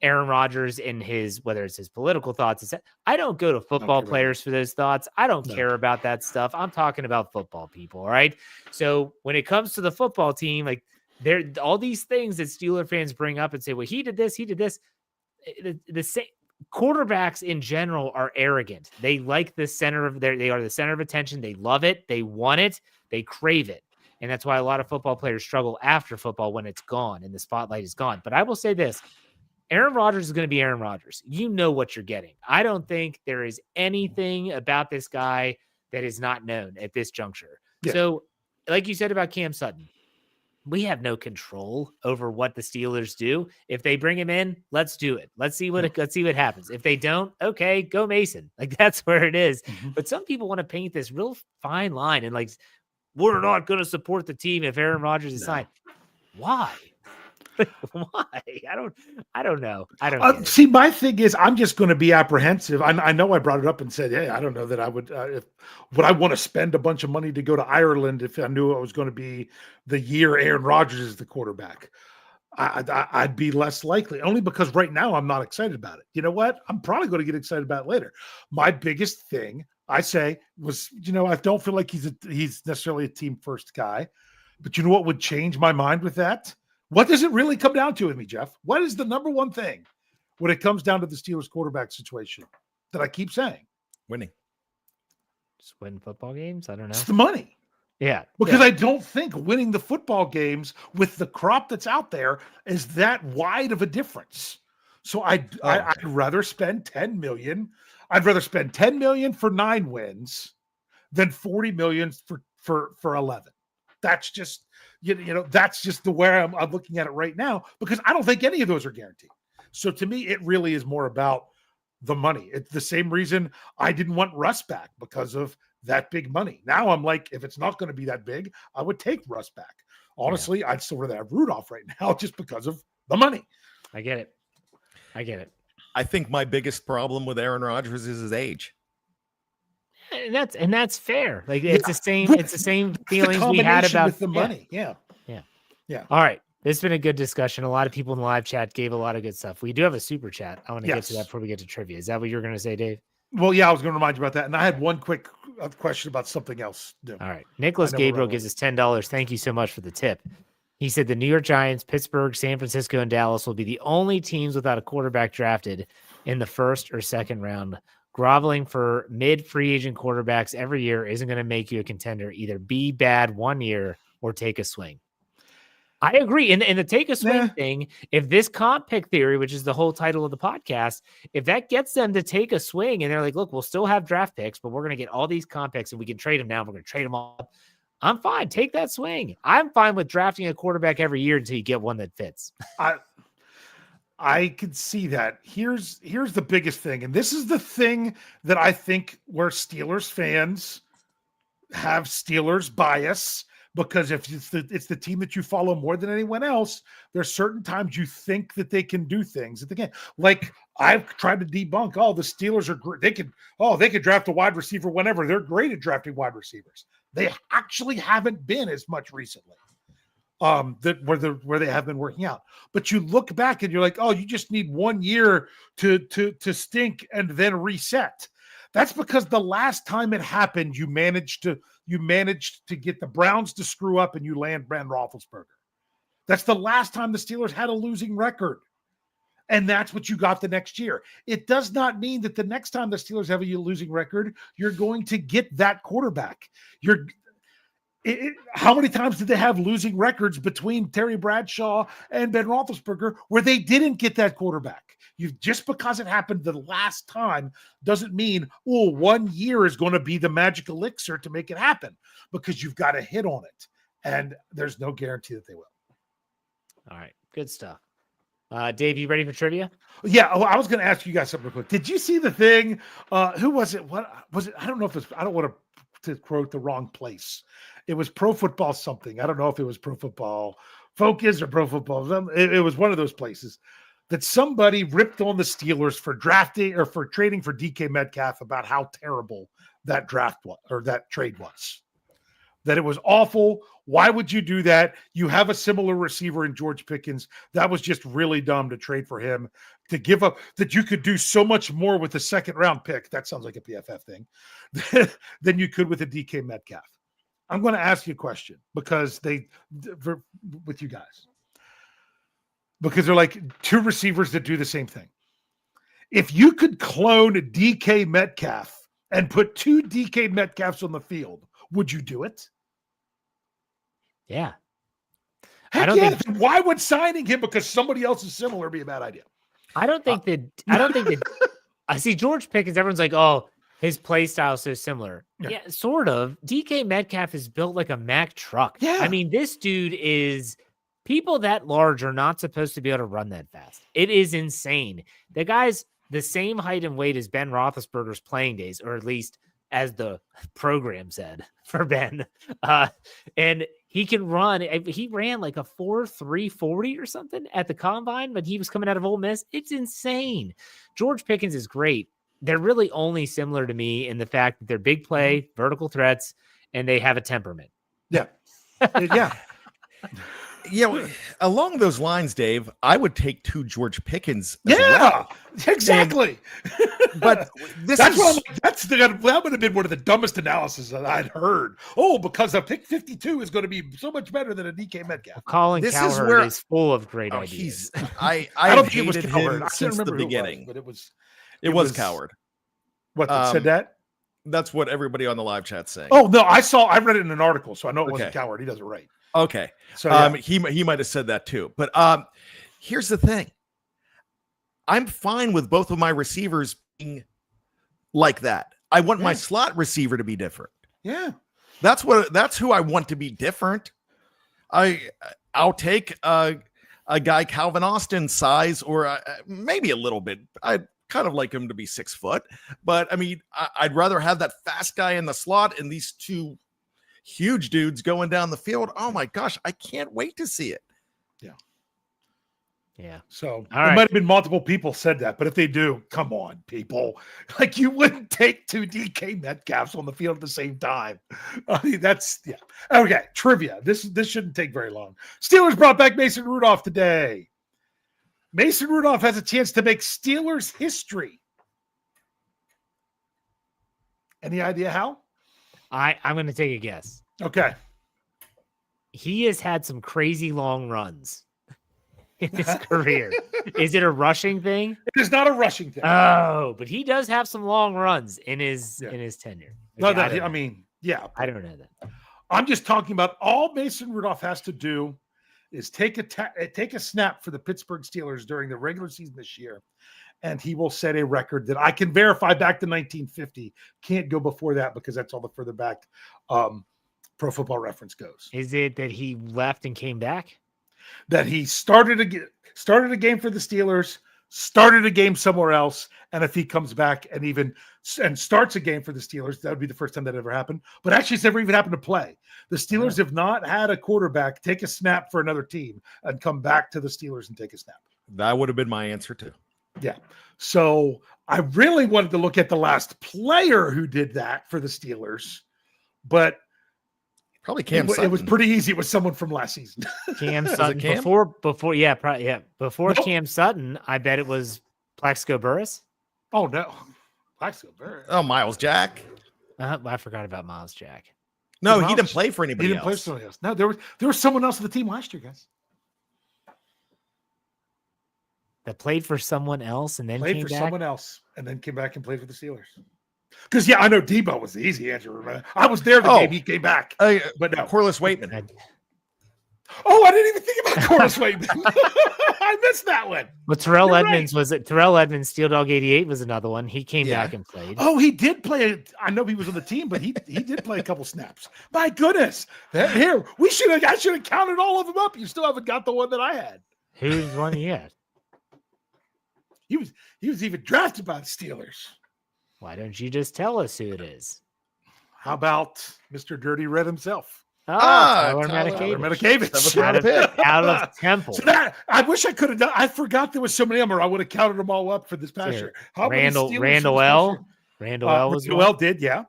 Aaron Rodgers and whether it's his political thoughts. I don't go to football players for those thoughts. I don't care about that stuff. I'm talking about football people. All right. So when it comes to the football team, like there, all these things that Steeler fans bring up and say, well, he did this. The same quarterbacks in general are arrogant. They like the center of they are the center of attention. They love it. They want it. They crave it. And that's why a lot of football players struggle after football when it's gone and the spotlight is gone. But I will say this. Aaron Rodgers is going to be Aaron Rodgers. You know what you're getting. I don't think there is anything about this guy that is not known at this juncture. Yeah. So, like you said about Cam Sutton, we have no control over what the Steelers do. If they bring him in, let's do it. Let's see what happens. If they don't, okay, go Mason. Like that's where it is. Mm-hmm. But some people want to paint this real fine line and like, we're not going to support the team if Aaron Rodgers is signed. Why? Why? I don't know. I don't get it. See, my thing is, I'm just going to be apprehensive. I know I brought it up and said, hey, I don't know that I would, would I want to spend a bunch of money to go to Ireland if I knew it was going to be the year Aaron Rodgers is the quarterback? I'd be less likely, only because right now I'm not excited about it. You know what? I'm probably going to get excited about it later. My biggest thing I say was, I don't feel like he's necessarily a team first guy, but you know what would change my mind with that? What does it really come down to with me, Jeff? What is the number one thing when it comes down to the Steelers quarterback situation that I keep saying? Winning. Just win football games? I don't know. It's the money. Yeah. Because I don't think winning the football games with the crop that's out there is that wide of a difference. So I'd rather spend $10 million. I'd rather spend $10 million for 9 wins than $40 million for 11. That's just, that's just the way I'm looking at it right now, because I don't think any of those are guaranteed. So to me, it really is more about the money. It's the same reason I didn't want Russ back, because of that big money. Now I'm like, if it's not going to be that big, I would take Russ back. Honestly, I'd still rather have Rudolph right now just because of the money. I get it. I think my biggest problem with Aaron Rodgers is his age. And that's fair. Like it's the same feelings we had about with the money. Yeah. All right. This has been a good discussion. A lot of people in the live chat gave a lot of good stuff. We do have a super chat. I want to get to that before we get to trivia. Is that what you're going to say, Dave? Well, yeah, I was going to remind you about that. And I had one quick question about something else. All right. Nicholas Gabriel gives us $10. Thank you so much for the tip. He said the New York Giants, Pittsburgh, San Francisco, and Dallas will be the only teams without a quarterback drafted in the first or second round. Groveling for mid-free agent quarterbacks every year isn't going to make you a contender. Either be bad one year or take a swing. I agree. And the take a swing thing, if this comp pick theory, which is the whole title of the podcast, if that gets them to take a swing and they're like, look, we'll still have draft picks, but we're going to get all these comp picks and we can trade them now. We're going to trade them all up. I'm fine. Take that swing. I'm fine with drafting a quarterback every year until you get one that fits. I could see that. Here's the biggest thing. And this is the thing that I think where Steelers fans have Steelers bias, because if it's the team that you follow more than anyone else, there's certain times you think that they can do things that they can't. Like I've tried to debunk, the Steelers are great. They could draft a wide receiver whenever. They're great at drafting wide receivers. They actually haven't been as much recently. Where they have been working out. But you look back and you're like, you just need 1 year to stink and then reset. That's because the last time it happened, you managed to get the Browns to screw up and you land Ben Roethlisberger. That's the last time the Steelers had a losing record. And that's what you got the next year. It does not mean that the next time the Steelers have a losing record, you're going to get that quarterback. How many times did they have losing records between Terry Bradshaw and Ben Roethlisberger where they didn't get that quarterback? Just because it happened the last time doesn't mean, 1 year is going to be the magic elixir to make it happen, because you've got to hit on it. And there's no guarantee that they will. All right. Good stuff. Dave, you ready for trivia? Yeah. I was going to ask you guys something real quick. Did you see the thing? Who was it? What was it? I don't know if I don't want to quote the wrong place. It was Pro Football something. I don't know if it was Pro Football Focus or Pro Football. It was one of those places that somebody ripped on the Steelers for drafting or for trading for DK Metcalf about how terrible that draft was, or that trade was. That it was awful. Why would you do that? You have a similar receiver in George Pickens. That was just really dumb to trade for him, to give up, that you could do so much more with the second round pick. That sounds like a PFF thing than you could with a DK Metcalf. I'm going to ask you a question with you guys, because they're like two receivers that do the same thing. If you could clone DK Metcalf and put 2 DK Metcalfs on the field, would you do it? Yeah. Why would signing him because somebody else is similar be a bad idea? I don't think that I see George Pickens. Everyone's like, his play style is so similar. Yeah, sort of. DK Metcalf is built like a Mack truck. Yeah. I mean, this dude is, people that large are not supposed to be able to run that fast. It is insane. The guy's the same height and weight as Ben Roethlisberger's playing days, or at least as the program said for Ben. And He can run. He ran like a 4.340 or something at the combine, but he was coming out of Ole Miss. It's insane. George Pickens is great. They're really only similar to me in the fact that they're big play, vertical threats, and they have a temperament. Yeah. Yeah. Along those lines, Dave, I would take 2 George Pickens. Exactly. But that would have been one of the dumbest analyses that I'd heard. Oh, because a pick 52 is going to be so much better than a DK Metcalf. Colin Cowherd is full of great ideas. I don't think it was Cowherd. Since the beginning, but it was Cowherd. What said that? That's what everybody on the live chat's saying. Oh no, I read it in an article, so I know it wasn't Cowherd. He does it right. Okay, so yeah. he might have said that too. But here's the thing: I'm fine with both of my receivers being like that. I want my slot receiver to be different. Yeah, that's who I want to be different. I'll take a guy Calvin Austin size, or maybe a little bit. I kind of like him to be 6 foot, but I mean, I'd rather have that fast guy in the slot and these 2 huge dudes going down the field. Oh my gosh, I can't wait to see it. Yeah. So might have been multiple people said that, but if they do, come on, people. Like, you wouldn't take 2 DK Metcalfs on the field at the same time. I mean, okay. Trivia. This shouldn't take very long. Steelers brought back Mason Rudolph today. Mason Rudolph has a chance to make Steelers history. Any idea how? I'm going to take a guess. Okay. He has had some crazy long runs in his career. Is it a rushing thing? It is not a rushing thing. Oh, but he does have some long runs in his tenure. I mean, yeah. I don't know that. I'm just talking about all Mason Rudolph has to do is take a snap for the Pittsburgh Steelers during the regular season this year, and he will set a record that I can verify back to 1950. Can't go before that because that's all the further back Pro Football Reference goes. Is it that he left and came back? That he started a game for the Steelers, started a game somewhere else, and if he comes back and starts a game for the Steelers, that would be the first time that ever happened. But actually, it's never even happened to play. The Steelers have not had a quarterback take a snap for another team and come back to the Steelers and take a snap. That would have been my answer too. Yeah. So I really wanted to look at the last player who did that for the Steelers, but probably Cam Sutton. It was pretty easy. It was someone from last season. Cam Sutton. Before Cam Sutton, I bet it was Plaxico Burress. Oh no. Plaxico Burress. Oh, Miles Jack. I forgot about Miles Jack. No, he didn't play for anybody else. Play for somebody else. No, there was someone else on the team last year, guys. That played for someone else and then came back? Someone else and then came back and played for the Steelers. Because I know Debo was the easy answer. I was there the game he came back, but no, Corliss Waitman. Oh, I didn't even think about Corliss Waitman. I missed that one. Well, Terrell Edmonds was it? Terrell Edmonds, Steel Dog 88 was another one. He came back and played. Oh, he did play. I know he was on the team, but he did play a couple snaps. My goodness, here I should have counted all of them up. You still haven't got the one that I had. Who's one he had? He was even drafted by the Steelers. Why don't you just tell us who it is? How about Mr. Dirty Red himself? Tyler Matakevich. Out of Temple. So that, I wish I could have done. I forgot there was so many of them, or I would have counted them all up for this past year. Randall L. Randall L did, yeah.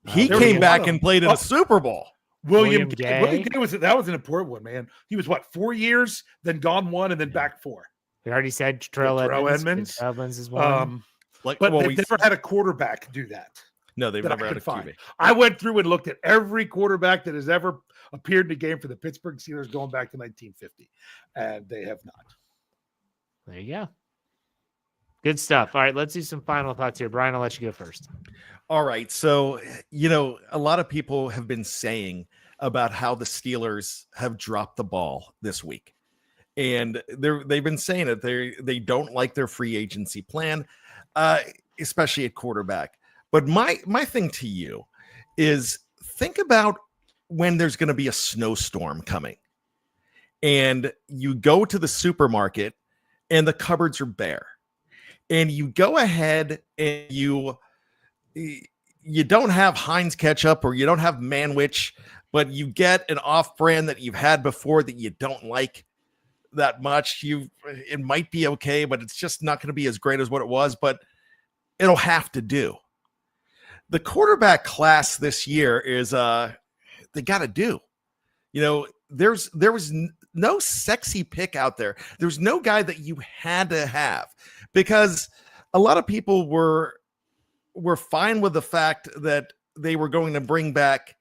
He came back and played in a Super Bowl. William Gay that was an important one, man. He was 4 years, then gone 1, and then back 4. We already said Terrell Edmonds. Edmonds is one. But they've never had a quarterback do that. No, they've never had a QB. I went through and looked at every quarterback that has ever appeared in a game for the Pittsburgh Steelers going back to 1950, and they have not. There you go. Good stuff. All right, let's do some final thoughts here. Brian, I'll let you go first. All right. So, a lot of people have been saying about how the Steelers have dropped the ball this week. And they've been saying that they don't like their free agency plan, especially at quarterback. But my thing to you is think about when there's going to be a snowstorm coming and you go to the supermarket and the cupboards are bare and you go ahead and you don't have Heinz ketchup or you don't have Manwich but you get an off-brand that you've had before that you don't like that much. It might be okay, but it's just not going to be as great as what it was, but it'll have to do. The quarterback class this year is they got to do. There was no sexy pick out there. There's no guy that you had to have, because a lot of people were fine with the fact that they were going to bring back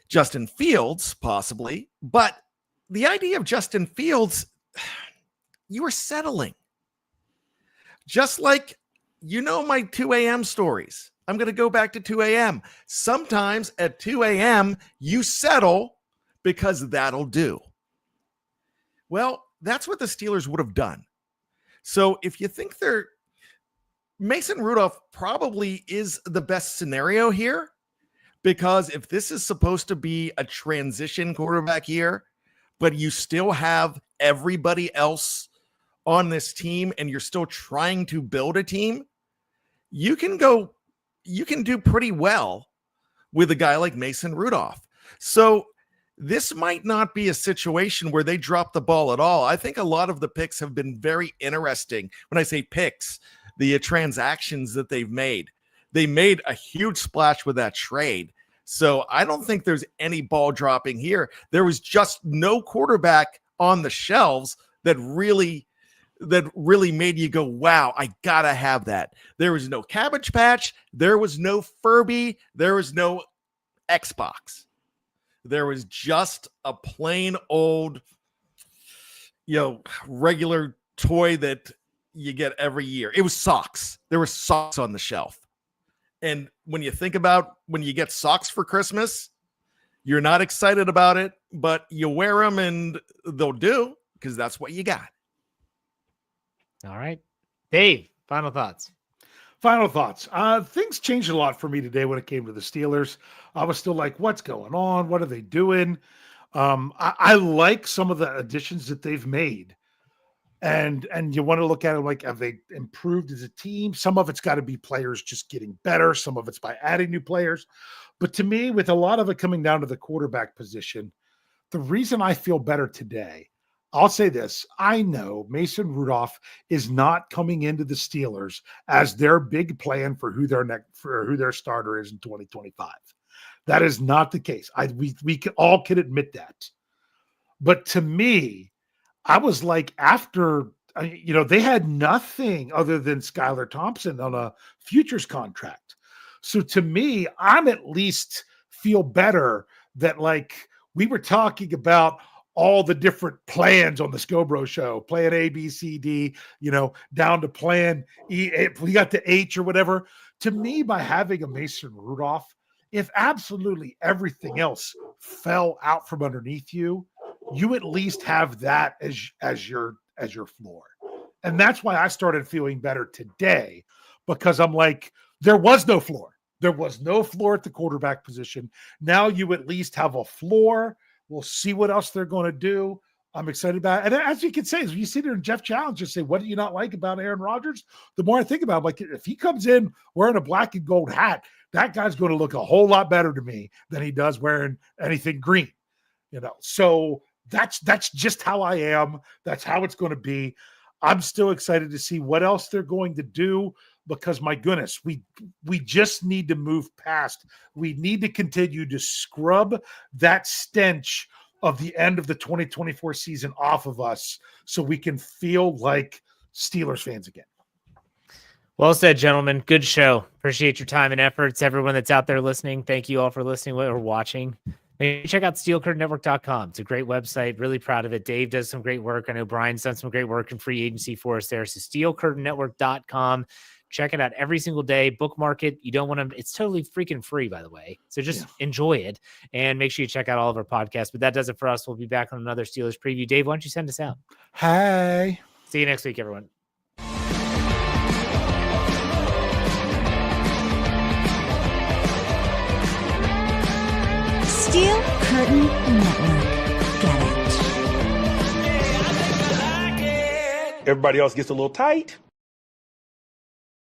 Justin Fields, possibly, but the idea of Justin Fields, you were settling. Just like, my 2 a.m. stories. I'm going to go back to 2 a.m. Sometimes at 2 a.m., you settle because that'll do. Well, that's what the Steelers would have done. So if you think Mason Rudolph probably is the best scenario here, because if this is supposed to be a transition quarterback year, but you still have everybody else on this team and you're still trying to build a team, you can do pretty well with a guy like Mason Rudolph. So this might not be a situation where they drop the ball at all. I think a lot of the picks have been very interesting. When I say picks, the transactions that they've made. They made a huge splash with that trade. So I don't think there's any ball dropping here. There was just no quarterback on the shelves that really made you go, wow, I gotta have that. There was no Cabbage Patch. There was no Furby. There was no Xbox. There was just a plain old, regular toy that you get every year. It was socks. There were socks on the shelf. And when you think about when you get socks for Christmas, you're not excited about it, but you wear them and they'll do, because that's what you got. All right. Dave, final thoughts. Things changed a lot for me today when it came to the Steelers. I was still like, what's going on? What are they doing? I like some of the additions that they've made. And you want to look at it like, have they improved as a team? Some of it's got to be players just getting better. Some of it's by adding new players. But to me, with a lot of it coming down to the quarterback position, the reason I feel better today, I'll say this. I know Mason Rudolph is not coming into the Steelers as their big plan for who their starter is in 2025. That is not the case. We all can admit that. But to me, I was like, after, they had nothing other than Skylar Thompson on a futures contract. So to me, I'm at least feel better that, like, we were talking about all the different plans on the Scobro show, plan A, B, C, D, down to plan E. We got to H or whatever. To me, by having a Mason Rudolph, if absolutely everything else fell out from underneath you, you at least have that as your floor. And that's why I started feeling better today, because I'm like, there was no floor. There was no floor at the quarterback position. Now you at least have a floor. We'll see what else they're going to do. I'm excited about it. And as you can say, as you sit there and Jeff Challenge just say, what do you not like about Aaron Rodgers? The more I think about it, like, if he comes in wearing a black and gold hat, that guy's going to look a whole lot better to me than he does wearing anything green. So that's just how I am. That's how it's going to be. I'm still excited to see what else they're going to do, because my goodness, we just need to move past. We need to continue to scrub that stench of the end of the 2024 season off of us so we can feel like Steelers fans again. Well said, gentlemen. Good show. Appreciate your time and efforts. Everyone that's out there listening, thank you all for listening or watching. Maybe check out SteelCurtainNetwork.com. It's a great website. Really proud of it. Dave does some great work. I know Brian's done some great work in free agency for us there. So SteelCurtainNetwork.com. Check it out every single day. Bookmark it. You don't want to, it's totally freaking free, by the way. So just enjoy it and make sure you check out all of our podcasts. But that does it for us. We'll be back on another Steelers preview. Dave, why don't you send us out? Hey. See you next week, everyone. Steel Curtain Network. Get it. Everybody else gets a little tight.